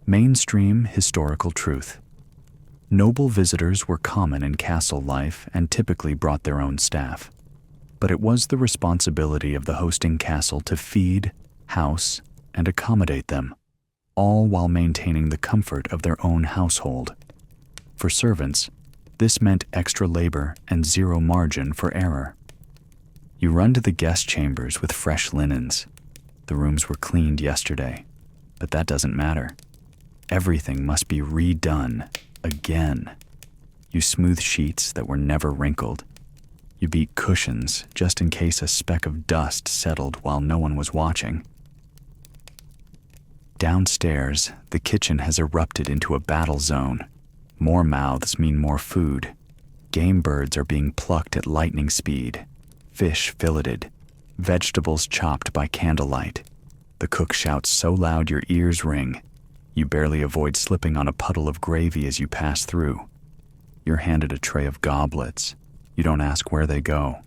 Mainstream historical truth. Noble visitors were common in castle life and typically brought their own staff. But it was the responsibility of the hosting castle to feed, house, and accommodate them, all while maintaining the comfort of their own household. For servants, this meant extra labor and zero margin for error. You run to the guest chambers with fresh linens. The rooms were cleaned yesterday, but that doesn't matter. Everything must be redone again. You smooth sheets that were never wrinkled. You beat cushions just in case a speck of dust settled while no one was watching. Downstairs, the kitchen has erupted into a battle zone. More mouths mean more food. Game birds are being plucked at lightning speed. Fish filleted. Vegetables chopped by candlelight. The cook shouts so loud your ears ring. You barely avoid slipping on a puddle of gravy as you pass through. You're handed a tray of goblets. You don't ask where they go.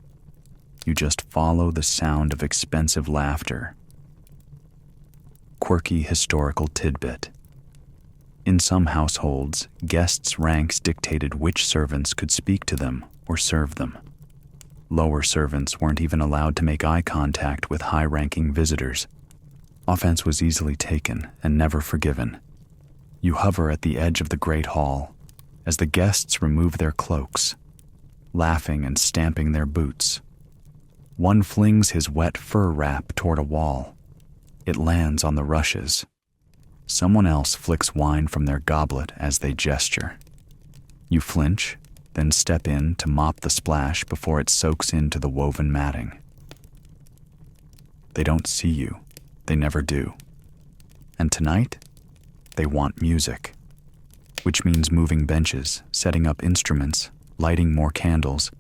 You just follow the sound of expensive laughter. Quirky historical tidbit. In some households, guests' ranks dictated which servants could speak to them or serve them. Lower servants weren't even allowed to make eye contact with high-ranking visitors. Offense was easily taken and never forgiven. You hover at the edge of the great hall as the guests remove their cloaks, laughing and stamping their boots. One flings his wet fur wrap toward a wall. It lands on the rushes. Someone else flicks wine from their goblet as they gesture. You flinch, then step in to mop the splash before it soaks into the woven matting. They don't see you. They never do. And tonight, they want music, which means moving benches, setting up instruments, lighting more candles,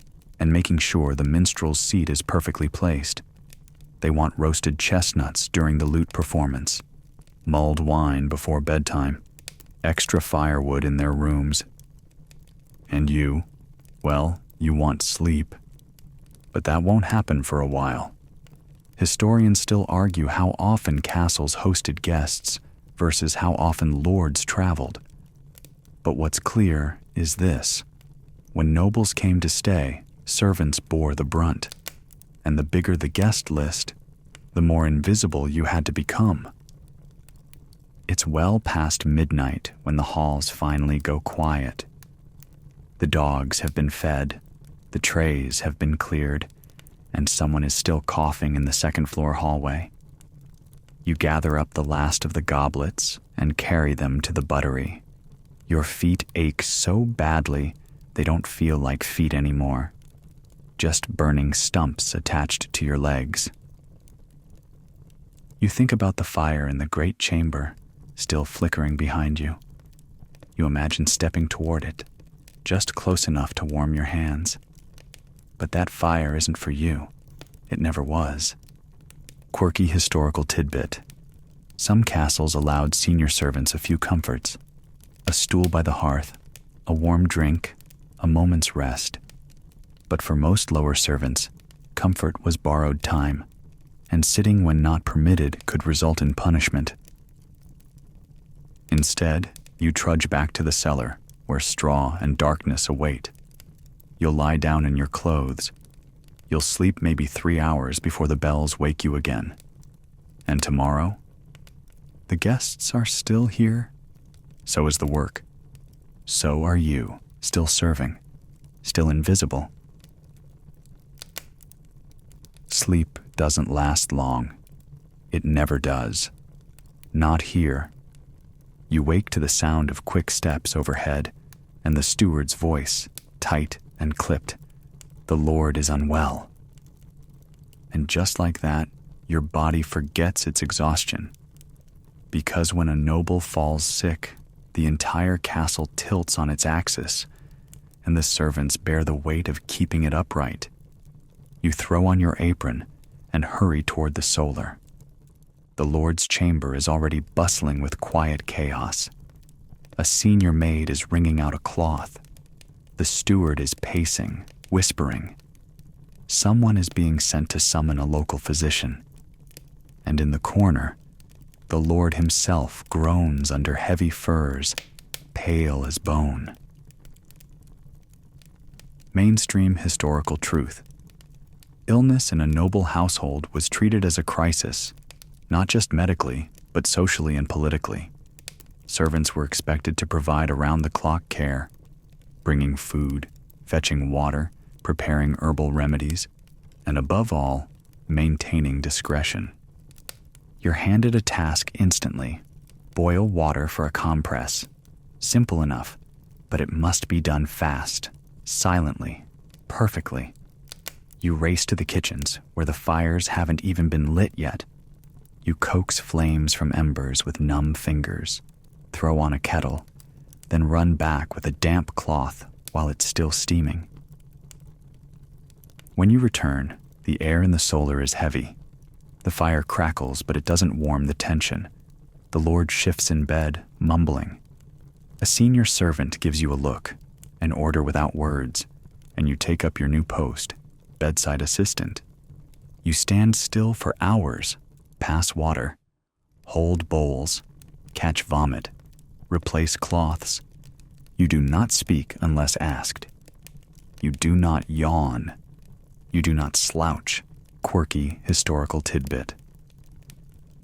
and making sure the minstrel's seat is perfectly placed. They want roasted chestnuts during the lute performance, mulled wine before bedtime, extra firewood in their rooms. And you, well, you want sleep. But that won't happen for a while. Historians still argue how often castles hosted guests versus how often lords traveled. But what's clear is this. When nobles came to stay, servants bore the brunt. And the bigger the guest list, the more invisible you had to become. It's well past midnight when the halls finally go quiet. The dogs have been fed, the trays have been cleared, and someone is still coughing in the second-floor hallway. You gather up the last of the goblets and carry them to the buttery. Your feet ache so badly they don't feel like feet anymore, just burning stumps attached to your legs. You think about the fire in the great chamber, still flickering behind you. You imagine stepping toward it, just close enough to warm your hands. But that fire isn't for you. It never was. Quirky historical tidbit. Some castles allowed senior servants a few comforts. A stool by the hearth, a warm drink, a moment's rest. But for most lower servants, comfort was borrowed time, and sitting when not permitted could result in punishment. Instead, you trudge back to the cellar, where straw and darkness await. You'll lie down in your clothes. You'll sleep maybe 3 hours before the bells wake you again. And tomorrow? The guests are still here. So is the work. So are you, still serving, still invisible. Sleep doesn't last long. It never does. Not here. You wake to the sound of quick steps overhead and the steward's voice, tight and clipped. The Lord is unwell. And just like that, your body forgets its exhaustion. Because when a noble falls sick, the entire castle tilts on its axis, and the servants bear the weight of keeping it upright. You throw on your apron and hurry toward the solar. The Lord's chamber is already bustling with quiet chaos. A senior maid is wringing out a cloth. The steward is pacing, whispering. Someone is being sent to summon a local physician. And in the corner, the Lord himself groans under heavy furs, pale as bone. Mainstream historical truth. Illness in a noble household was treated as a crisis, not just medically, but socially and politically. Servants were expected to provide around-the-clock care, bringing food, fetching water, preparing herbal remedies, and above all, maintaining discretion. You're handed a task instantly. Boil water for a compress. Simple enough, but it must be done fast, silently, perfectly. You race to the kitchens, where the fires haven't even been lit yet. You coax flames from embers with numb fingers, throw on a kettle, then run back with a damp cloth while it's still steaming. When you return, the air in the solar is heavy. The fire crackles, but it doesn't warm the tension. The Lord shifts in bed, mumbling. A senior servant gives you a look, an order without words, and you take up your new post, bedside assistant. You stand still for hours, pass water, hold bowls, catch vomit, replace cloths. You do not speak unless asked. You do not yawn. You do not slouch. Quirky historical tidbit.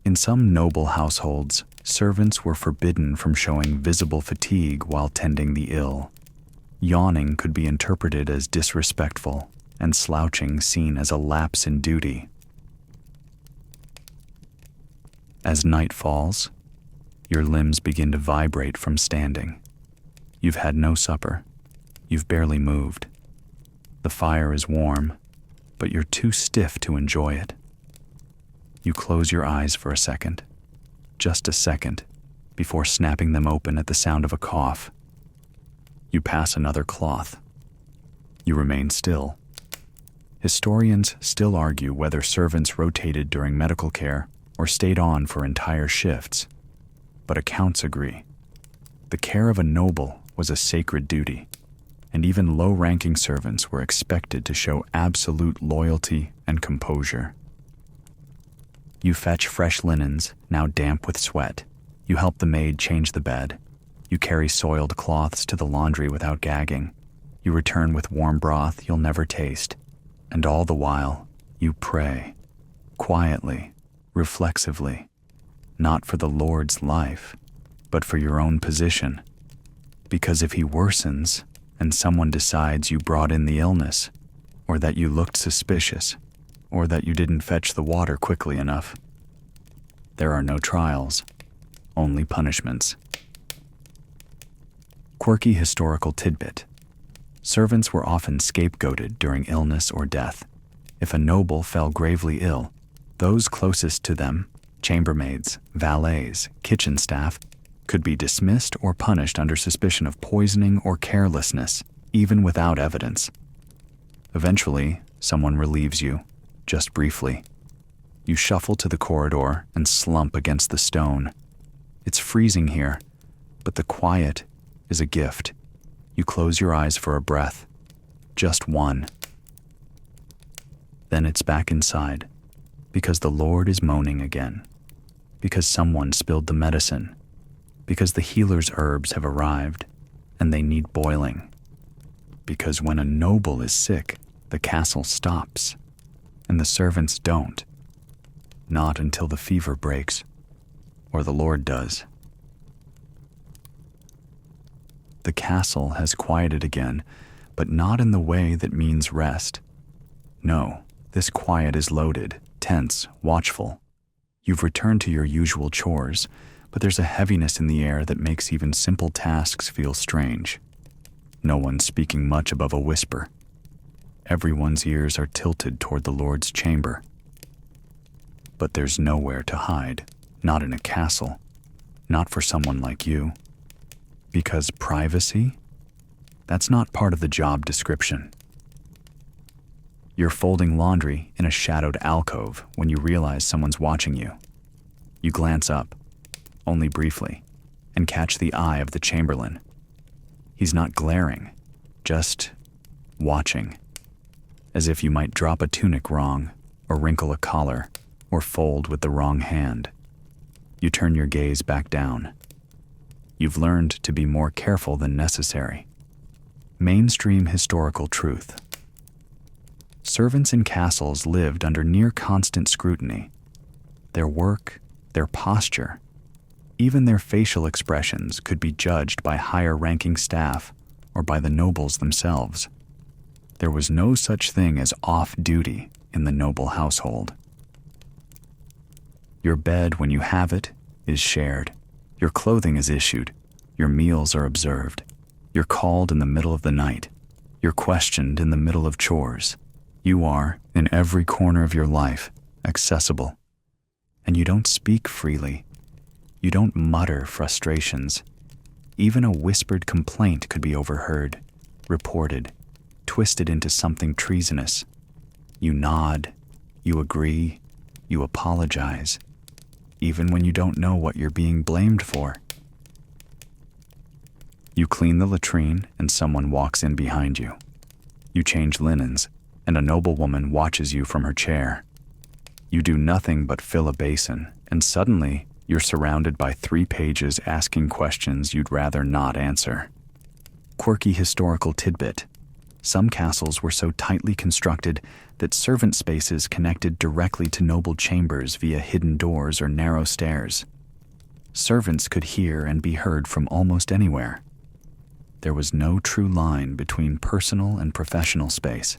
In some noble households, servants were forbidden from showing visible fatigue while tending the ill. Yawning could be interpreted as disrespectful, and slouching seen as a lapse in duty. As night falls, your limbs begin to vibrate from standing. You've had no supper. You've barely moved. The fire is warm, but you're too stiff to enjoy it. You close your eyes for a second, just a second, before snapping them open at the sound of a cough. You pass another cloth. You remain still. Historians still argue whether servants rotated during medical care or stayed on for entire shifts, but accounts agree. The care of a noble was a sacred duty, and even low-ranking servants were expected to show absolute loyalty and composure. You fetch fresh linens, now damp with sweat. You help the maid change the bed. You carry soiled cloths to the laundry without gagging. You return with warm broth you'll never taste. And all the while, you pray, quietly, reflexively, not for the Lord's life, but for your own position. Because if he worsens, and someone decides you brought in the illness, or that you looked suspicious, or that you didn't fetch the water quickly enough, there are no trials, only punishments. Quirky historical tidbit. Servants were often scapegoated during illness or death. If a noble fell gravely ill, those closest to them, chambermaids, valets, kitchen staff, could be dismissed or punished under suspicion of poisoning or carelessness, even without evidence. Eventually, someone relieves you, just briefly. You shuffle to the corridor and slump against the stone. It's freezing here, but the quiet is a gift. You close your eyes for a breath, just one. Then it's back inside, because the Lord is moaning again, because someone spilled the medicine, because the healer's herbs have arrived and they need boiling, because when a noble is sick, the castle stops, and the servants don't, not until the fever breaks, or the Lord does. The castle has quieted again, but not in the way that means rest. No, this quiet is loaded, tense, watchful. You've returned to your usual chores, but there's a heaviness in the air that makes even simple tasks feel strange. No one's speaking much above a whisper. Everyone's ears are tilted toward the Lord's chamber. But there's nowhere to hide, not in a castle, not for someone like you. Because privacy? That's not part of the job description. You're folding laundry in a shadowed alcove when you realize someone's watching you. You glance up, only briefly, and catch the eye of the chamberlain. He's not glaring, just watching, as if you might drop a tunic wrong, or wrinkle a collar, or fold with the wrong hand. You turn your gaze back down. You've learned to be more careful than necessary. Mainstream historical truth. Servants in castles lived under near constant scrutiny. Their work, their posture, even their facial expressions could be judged by higher-ranking staff or by the nobles themselves. There was no such thing as off-duty in the noble household. Your bed, when you have it, is shared. Your clothing is issued. Your meals are observed. You're called in the middle of the night. You're questioned in the middle of chores. You are, in every corner of your life, accessible. And you don't speak freely. You don't mutter frustrations. Even a whispered complaint could be overheard, reported, twisted into something treasonous. You nod, you agree, you apologize, even when you don't know what you're being blamed for. You clean the latrine and someone walks in behind you. You change linens and a noblewoman watches you from her chair. You do nothing but fill a basin, and suddenly you're surrounded by 3 pages asking questions you'd rather not answer. Quirky historical tidbit. Some castles were so tightly constructed that servant spaces connected directly to noble chambers via hidden doors or narrow stairs. Servants could hear and be heard from almost anywhere. There was no true line between personal and professional space.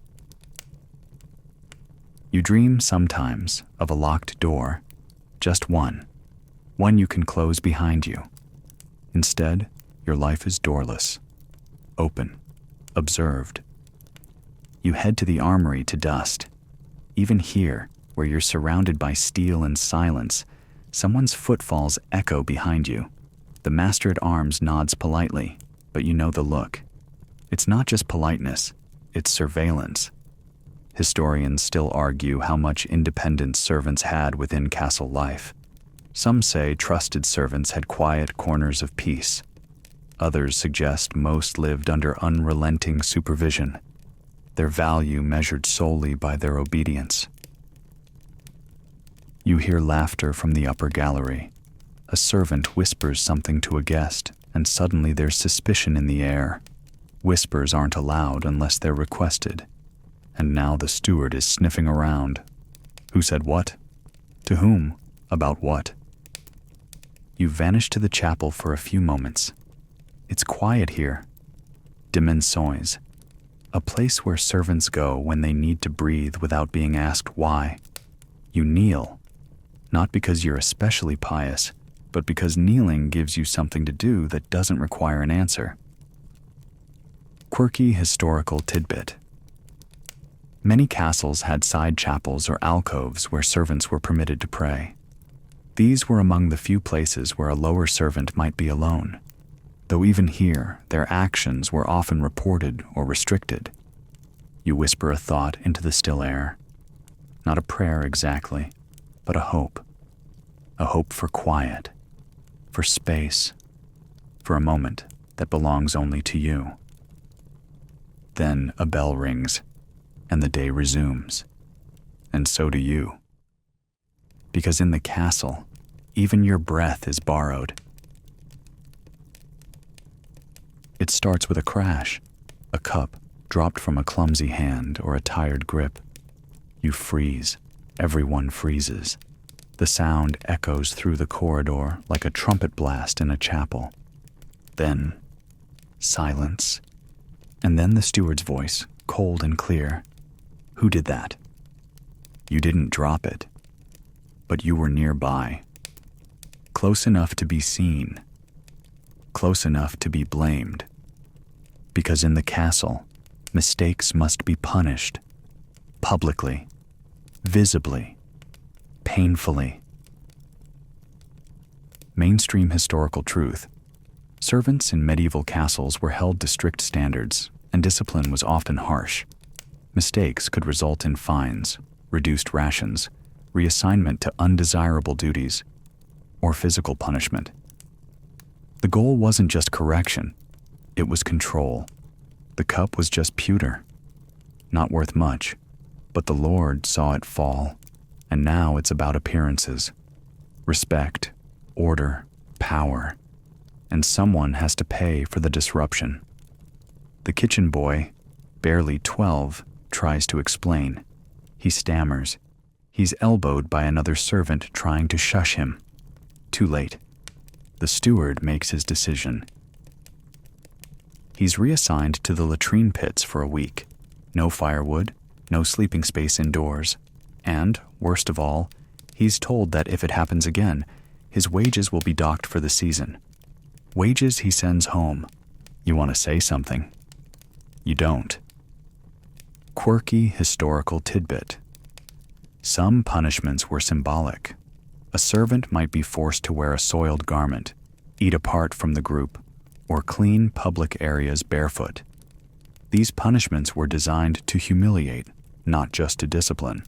You dream sometimes of a locked door, just one you can close behind you. Instead, your life is doorless, open, observed. You head to the armory to dust. Even here, where you're surrounded by steel and silence, someone's footfalls echo behind you. The master at arms nods politely, but you know the look. It's not just politeness, it's surveillance. Historians still argue how much independence servants had within castle life. Some say trusted servants had quiet corners of peace. Others suggest most lived under unrelenting supervision, their value measured solely by their obedience. You hear laughter from the upper gallery. A servant whispers something to a guest, and suddenly there's suspicion in the air. Whispers aren't allowed unless they're requested. And now the steward is sniffing around. Who said what? To whom? About what? You vanish to the chapel for a few moments. It's quiet here. Dimensois, a place where servants go when they need to breathe without being asked why. You kneel, not because you're especially pious, but because kneeling gives you something to do that doesn't require an answer. Quirky historical tidbit. Many castles had side chapels or alcoves where servants were permitted to pray. These were among the few places where a lower servant might be alone, though even here their actions were often reported or restricted. You whisper a thought into the still air. Not a prayer exactly, but a hope. A hope for quiet, for space, for a moment that belongs only to you. Then a bell rings, and the day resumes. And so do you. Because in the castle, even your breath is borrowed. It starts with a crash, a cup dropped from a clumsy hand or a tired grip. You freeze. Everyone freezes. The sound echoes through the corridor like a trumpet blast in a chapel. Then, silence. And then the steward's voice, cold and clear. Who did that? You didn't drop it, but you were nearby. Close enough to be seen. Close enough to be blamed. Because in the castle, mistakes must be punished. Publicly. Visibly. Painfully. Mainstream historical truth. Servants in medieval castles were held to strict standards, and discipline was often harsh. Mistakes could result in fines, reduced rations, reassignment to undesirable duties, or physical punishment. The goal wasn't just correction, it was control. The cup was just pewter, not worth much, but the Lord saw it fall, and now it's about appearances, respect, order, power, and someone has to pay for the disruption. The kitchen boy, barely 12, tries to explain. He stammers. He's elbowed by another servant trying to shush him. Too late. The steward makes his decision. He's reassigned to the latrine pits for a week. No firewood, no sleeping space indoors. And, worst of all, he's told that if it happens again, his wages will be docked for the season. Wages he sends home. You want to say something? You don't. Quirky historical tidbit. Some punishments were symbolic. A servant might be forced to wear a soiled garment, eat apart from the group, or clean public areas barefoot. These punishments were designed to humiliate, not just to discipline.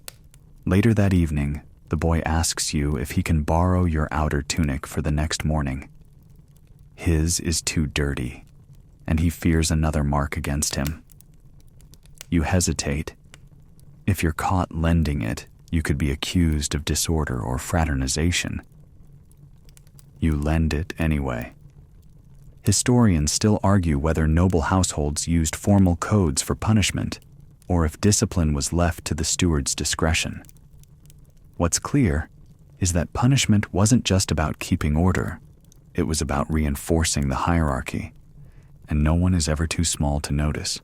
Later that evening, the boy asks you if he can borrow your outer tunic for the next morning. His is too dirty, and he fears another mark against him. You hesitate. If you're caught lending it, you could be accused of disorder or fraternization. You lend it anyway. Historians still argue whether noble households used formal codes for punishment, or if discipline was left to the steward's discretion. What's clear is that punishment wasn't just about keeping order, it was about reinforcing the hierarchy, and no one is ever too small to notice.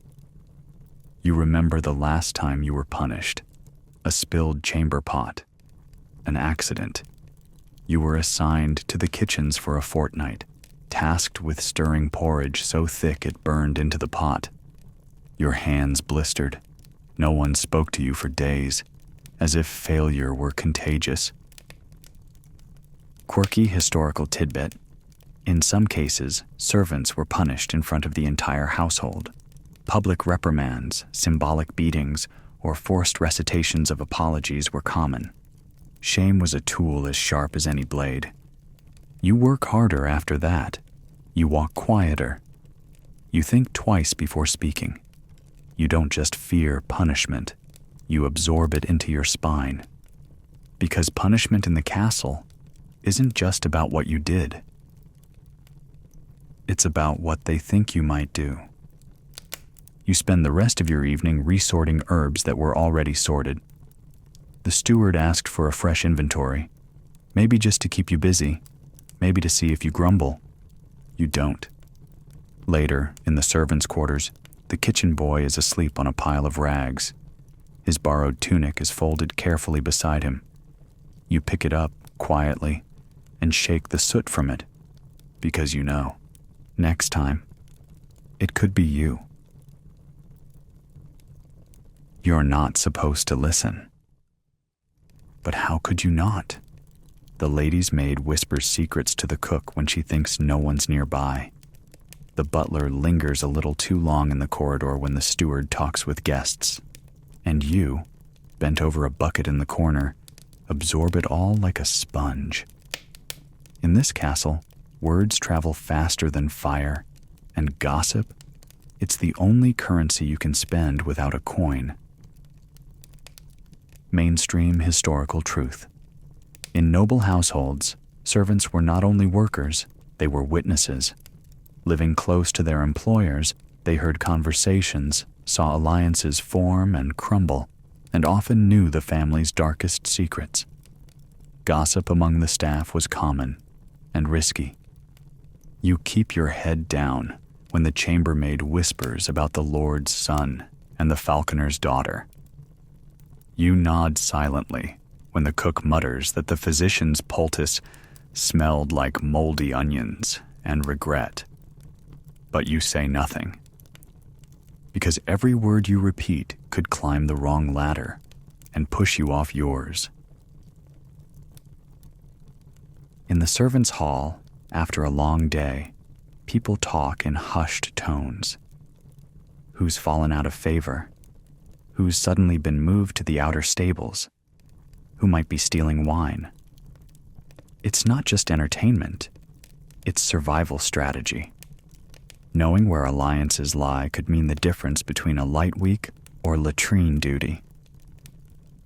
You remember the last time you were punished, a spilled chamber pot, an accident. You were assigned to the kitchens for a fortnight, tasked with stirring porridge so thick it burned into the pot. Your hands blistered. No one spoke to you for days, as if failure were contagious. Quirky historical tidbit. In some cases, servants were punished in front of the entire household. Public reprimands, symbolic beatings, or forced recitations of apologies were common. Shame was a tool as sharp as any blade. You work harder after that. You walk quieter. You think twice before speaking. You don't just fear punishment. You absorb it into your spine. Because punishment in the castle isn't just about what you did. It's about what they think you might do. You spend the rest of your evening resorting herbs that were already sorted. The steward asked for a fresh inventory, maybe just to keep you busy, maybe to see if you grumble. You don't. Later, in the servants' quarters, the kitchen boy is asleep on a pile of rags. His borrowed tunic is folded carefully beside him. You pick it up quietly and shake the soot from it, because you know, next time, it could be you. You're not supposed to listen. But how could you not? The lady's maid whispers secrets to the cook when she thinks no one's nearby. The butler lingers a little too long in the corridor when the steward talks with guests. And you, bent over a bucket in the corner, absorb it all like a sponge. In this castle, words travel faster than fire, and gossip, it's the only currency you can spend without a coin. Mainstream historical truth. In noble households, servants were not only workers, they were witnesses. Living close to their employers, they heard conversations, saw alliances form and crumble, and often knew the family's darkest secrets. Gossip among the staff was common and risky. You keep your head down when the chambermaid whispers about the lord's son and the falconer's daughter. You nod silently when the cook mutters that the physician's poultice smelled like moldy onions and regret. But you say nothing, because every word you repeat could climb the wrong ladder and push you off yours. In the servants' hall, after a long day, people talk in hushed tones. Who's fallen out of favor? Who's suddenly been moved to the outer stables? Who might be stealing wine? It's not just entertainment, it's survival strategy. Knowing where alliances lie could mean the difference between a light week or latrine duty.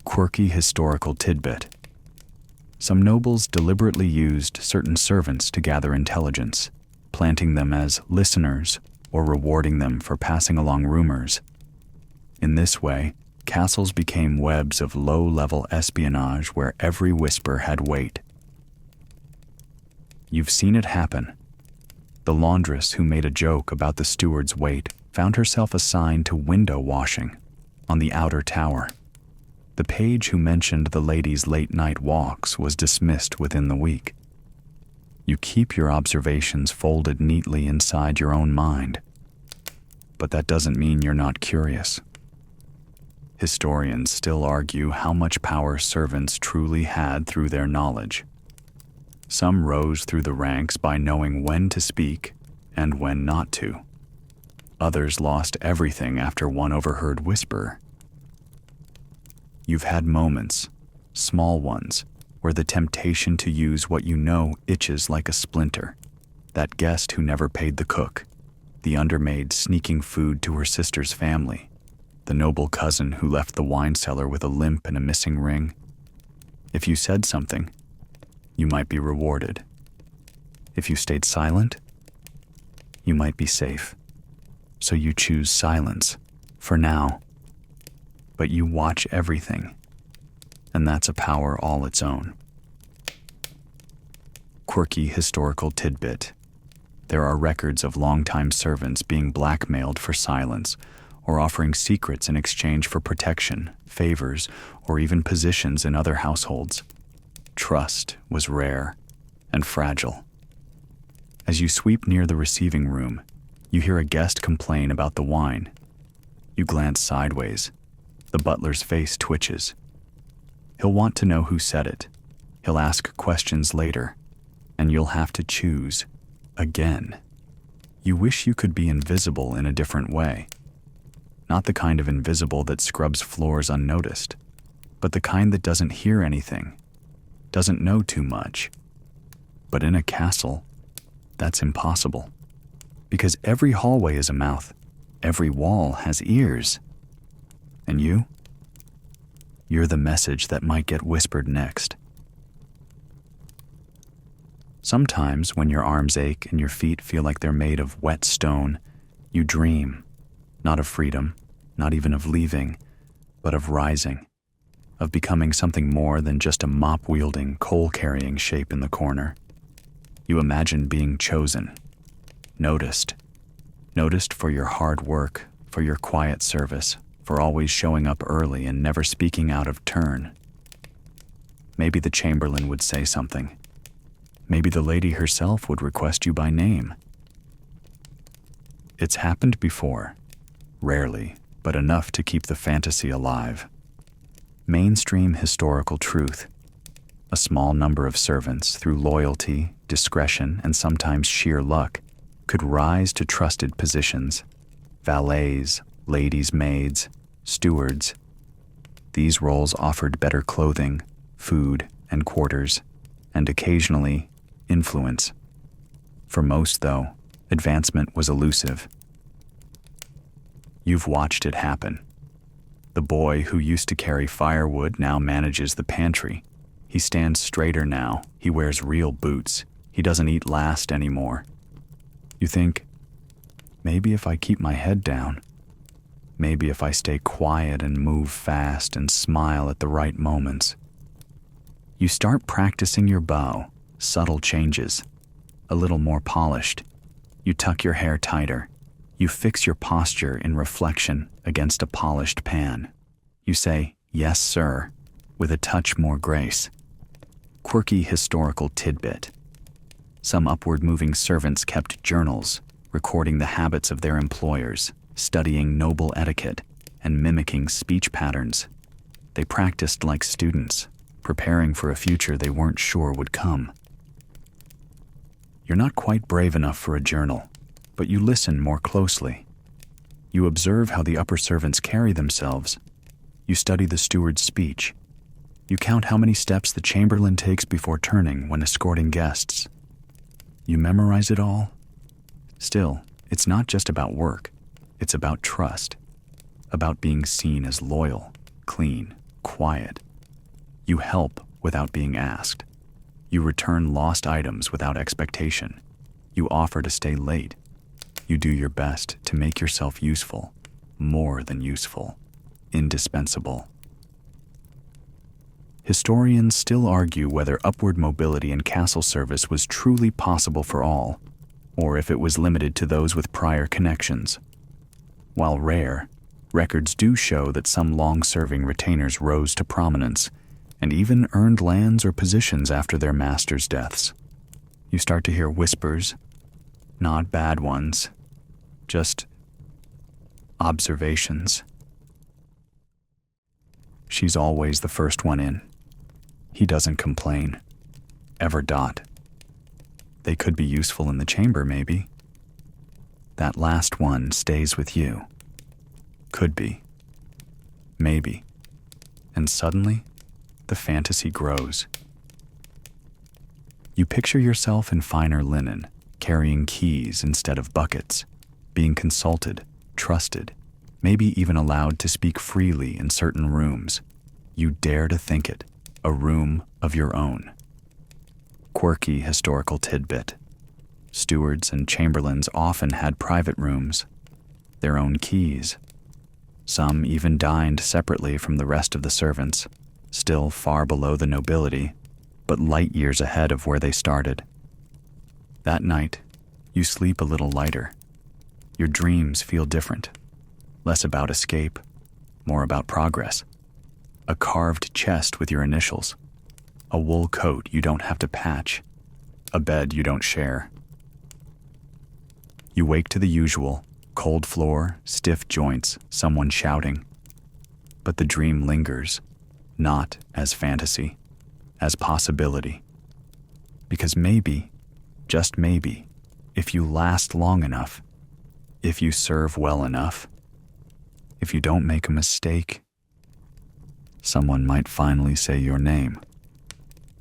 Quirky historical tidbit. Some nobles deliberately used certain servants to gather intelligence, planting them as listeners or rewarding them for passing along rumors. In this way, castles became webs of low-level espionage where every whisper had weight. You've seen it happen. The laundress who made a joke about the steward's weight found herself assigned to window washing on the outer tower. The page who mentioned the lady's late-night walks was dismissed within the week. You keep your observations folded neatly inside your own mind, but that doesn't mean you're not curious. Historians still argue how much power servants truly had through their knowledge. Some rose through the ranks by knowing when to speak and when not to. Others lost everything after one overheard whisper. You've had moments, small ones, where the temptation to use what you know itches like a splinter. That guest who never paid the cook, the undermaid sneaking food to her sister's family, the noble cousin who left the wine cellar with a limp and a missing ring. If you said something, you might be rewarded. If you stayed silent, you might be safe. So you choose silence, for now. But you watch everything, and that's a power all its own. Quirky historical tidbit. There are records of longtime servants being blackmailed for silence, or offering secrets in exchange for protection, favors, or even positions in other households. Trust was rare and fragile. As you sweep near the receiving room, you hear a guest complain about the wine. You glance sideways. The butler's face twitches. He'll want to know who said it. He'll ask questions later, and you'll have to choose again. You wish you could be invisible in a different way. Not the kind of invisible that scrubs floors unnoticed, but the kind that doesn't hear anything, doesn't know too much. But in a castle, that's impossible. Because every hallway is a mouth, every wall has ears. And you? You're the message that might get whispered next. Sometimes when your arms ache and your feet feel like they're made of wet stone, you dream, not of freedom, not even of leaving, but of rising, of becoming something more than just a mop-wielding, coal-carrying shape in the corner. You imagine being chosen, noticed for your hard work, for your quiet service, for always showing up early and never speaking out of turn. Maybe the chamberlain would say something. Maybe the lady herself would request you by name. It's happened before, rarely, but enough to keep the fantasy alive. Mainstream historical truth. A small number of servants, through loyalty, discretion, and sometimes sheer luck, could rise to trusted positions. Valets, ladies' maids, stewards. These roles offered better clothing, food, and quarters, and occasionally, influence. For most, though, advancement was elusive. You've watched it happen. The boy who used to carry firewood now manages the pantry. He stands straighter now. He wears real boots. He doesn't eat last anymore. You think, maybe if I keep my head down, maybe if I stay quiet and move fast and smile at the right moments. You start practicing your bow, subtle changes, a little more polished. You tuck your hair tighter. You fix your posture in reflection against a polished pan. You say, "Yes, sir," with a touch more grace. Quirky historical tidbit. Some upward-moving servants kept journals, recording the habits of their employers, studying noble etiquette, and mimicking speech patterns. They practiced like students, preparing for a future they weren't sure would come. You're not quite brave enough for a journal, but you listen more closely. You observe how the upper servants carry themselves. You study the steward's speech. You count how many steps the chamberlain takes before turning when escorting guests. You memorize it all. Still, it's not just about work. It's about trust, about being seen as loyal, clean, quiet. You help without being asked. You return lost items without expectation. You offer to stay late. You do your best to make yourself useful, more than useful, indispensable. Historians still argue whether upward mobility in castle service was truly possible for all, or if it was limited to those with prior connections. While rare, records do show that some long-serving retainers rose to prominence and even earned lands or positions after their masters' deaths. You start to hear whispers, not bad ones, just observations. She's always the first one in. He doesn't complain. Ever. They could be useful in the chamber, maybe. That last one stays with you. Could be. Maybe. And suddenly, the fantasy grows. You picture yourself in finer linen, carrying keys instead of buckets, being consulted, trusted, maybe even allowed to speak freely in certain rooms. You dare to think it, a room of your own. Quirky historical tidbit. Stewards and chamberlains often had private rooms, their own keys. Some even dined separately from the rest of the servants, still far below the nobility, but light years ahead of where they started. That night, you sleep a little lighter. Your dreams feel different. Less about escape, more about progress. A carved chest with your initials. A wool coat you don't have to patch. A bed you don't share. You wake to the usual, cold floor, stiff joints, someone shouting. But the dream lingers, not as fantasy, as possibility. Because maybe, just maybe, if you last long enough, if you serve well enough, if you don't make a mistake, someone might finally say your name,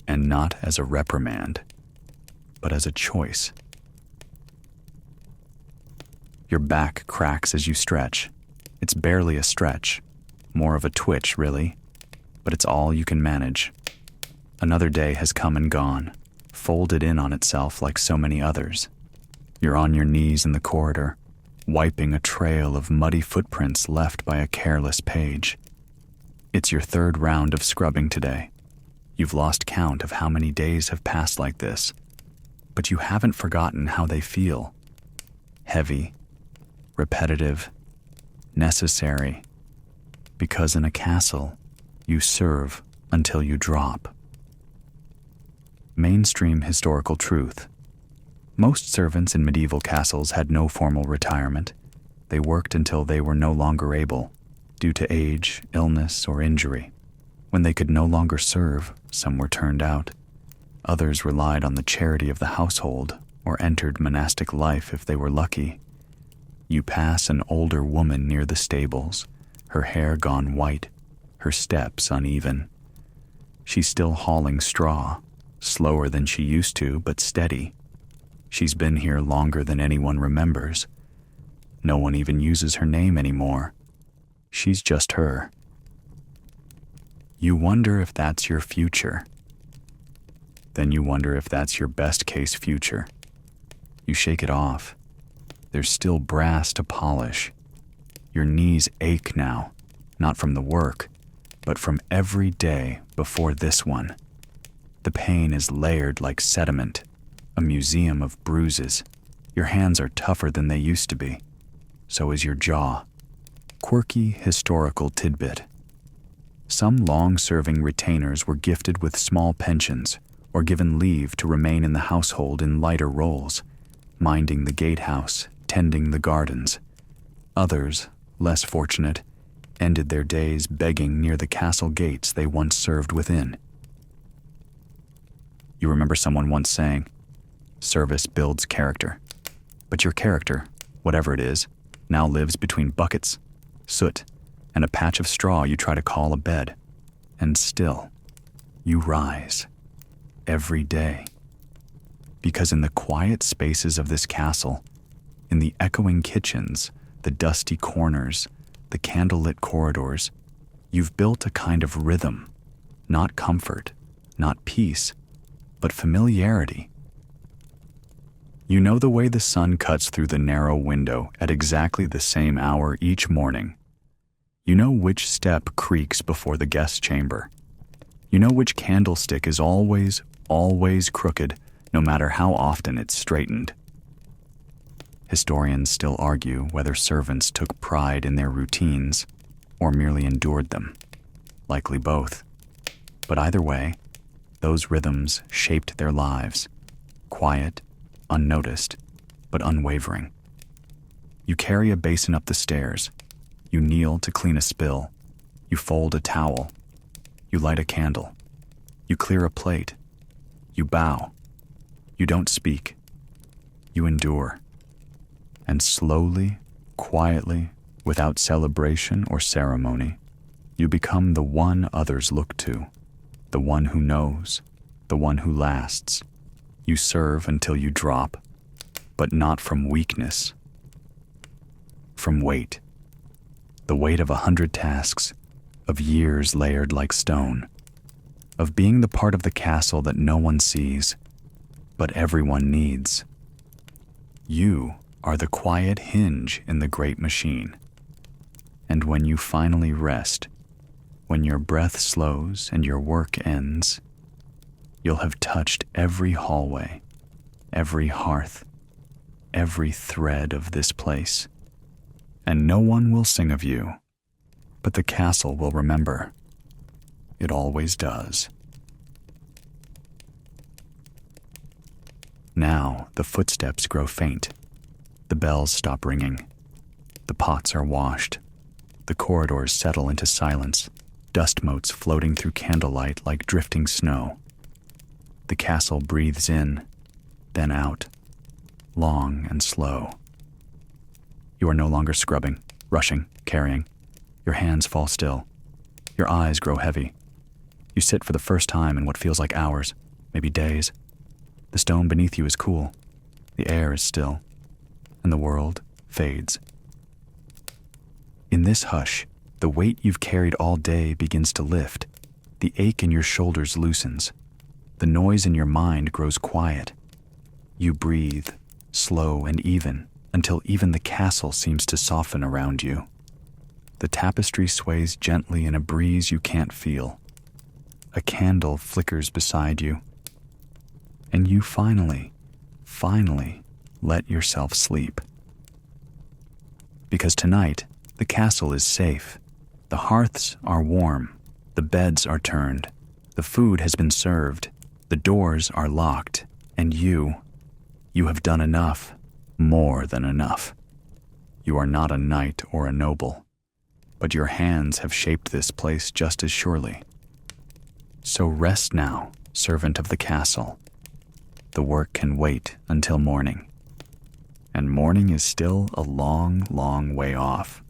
and not as a reprimand, but as a choice. Your back cracks as you stretch. It's barely a stretch, more of a twitch, really, but it's all you can manage. Another day has come and gone, folded in on itself like so many others. You're on your knees in the corridor, wiping a trail of muddy footprints left by a careless page. It's your third round of scrubbing today. You've lost count of how many days have passed like this, but you haven't forgotten how they feel. Heavy, repetitive, necessary, because in a castle, you serve until you drop. Mainstream historical truth. Most servants in medieval castles had no formal retirement. They worked until they were no longer able, due to age, illness, or injury. When they could no longer serve, some were turned out. Others relied on the charity of the household or entered monastic life if they were lucky. You pass an older woman near the stables, her hair gone white, her steps uneven. She's still hauling straw, slower than she used to, but steady. She's been here longer than anyone remembers. No one even uses her name anymore. She's just her. You wonder if that's your future. Then you wonder if that's your best-case future. You shake it off. There's still brass to polish. Your knees ache now, not from the work, but from every day before this one. The pain is layered like sediment, a museum of bruises. Your hands are tougher than they used to be. So is your jaw. Quirky historical tidbit. Some long-serving retainers were gifted with small pensions or given leave to remain in the household in lighter roles, minding the gatehouse, tending the gardens. Others, less fortunate, ended their days begging near the castle gates they once served within. You remember someone once saying, "Service builds character." But your character, whatever it is, now lives between buckets, soot, and a patch of straw you try to call a bed. And still, you rise. Every day. Because in the quiet spaces of this castle, in the echoing kitchens, the dusty corners, the candlelit corridors, you've built a kind of rhythm, not comfort, not peace, but familiarity. You know the way the sun cuts through the narrow window at exactly the same hour each morning. You know which step creaks before the guest chamber. You know which candlestick is always crooked, no matter how often it's straightened. Historians still argue whether servants took pride in their routines or merely endured them. Likely both. But either way, those rhythms shaped their lives. Quiet, unnoticed, but unwavering. You carry a basin up the stairs. You kneel to clean a spill. You fold a towel. You light a candle. You clear a plate. You bow. You don't speak. You endure. And slowly, quietly, without celebration or ceremony, you become the one others look to, the one who knows, the one who lasts. You serve until you drop, but not from weakness, from weight. The weight of 100 tasks, of years layered like stone, of being the part of the castle that no one sees, but everyone needs. You are the quiet hinge in the great machine. And when you finally rest, when your breath slows and your work ends, you'll have touched every hallway, every hearth, every thread of this place. And no one will sing of you, but the castle will remember. It always does. Now the footsteps grow faint. The bells stop ringing. The pots are washed. The corridors settle into silence, dust motes floating through candlelight like drifting snow. The castle breathes in, then out, long and slow. You are no longer scrubbing, rushing, carrying. Your hands fall still. Your eyes grow heavy. You sit for the first time in what feels like hours, maybe days. The stone beneath you is cool. The air is still. And the world fades. In this hush, the weight you've carried all day begins to lift. The ache in your shoulders loosens. The noise in your mind grows quiet. You breathe, slow and even, until even the castle seems to soften around you. The tapestry sways gently in a breeze you can't feel. A candle flickers beside you. And you finally let yourself sleep. Because tonight, the castle is safe. The hearths are warm. The beds are turned. The food has been served. The doors are locked. And you have done enough, more than enough. You are not a knight or a noble, but your hands have shaped this place just as surely. So rest now, servant of the castle. The work can wait until morning. And morning is still a long, long way off.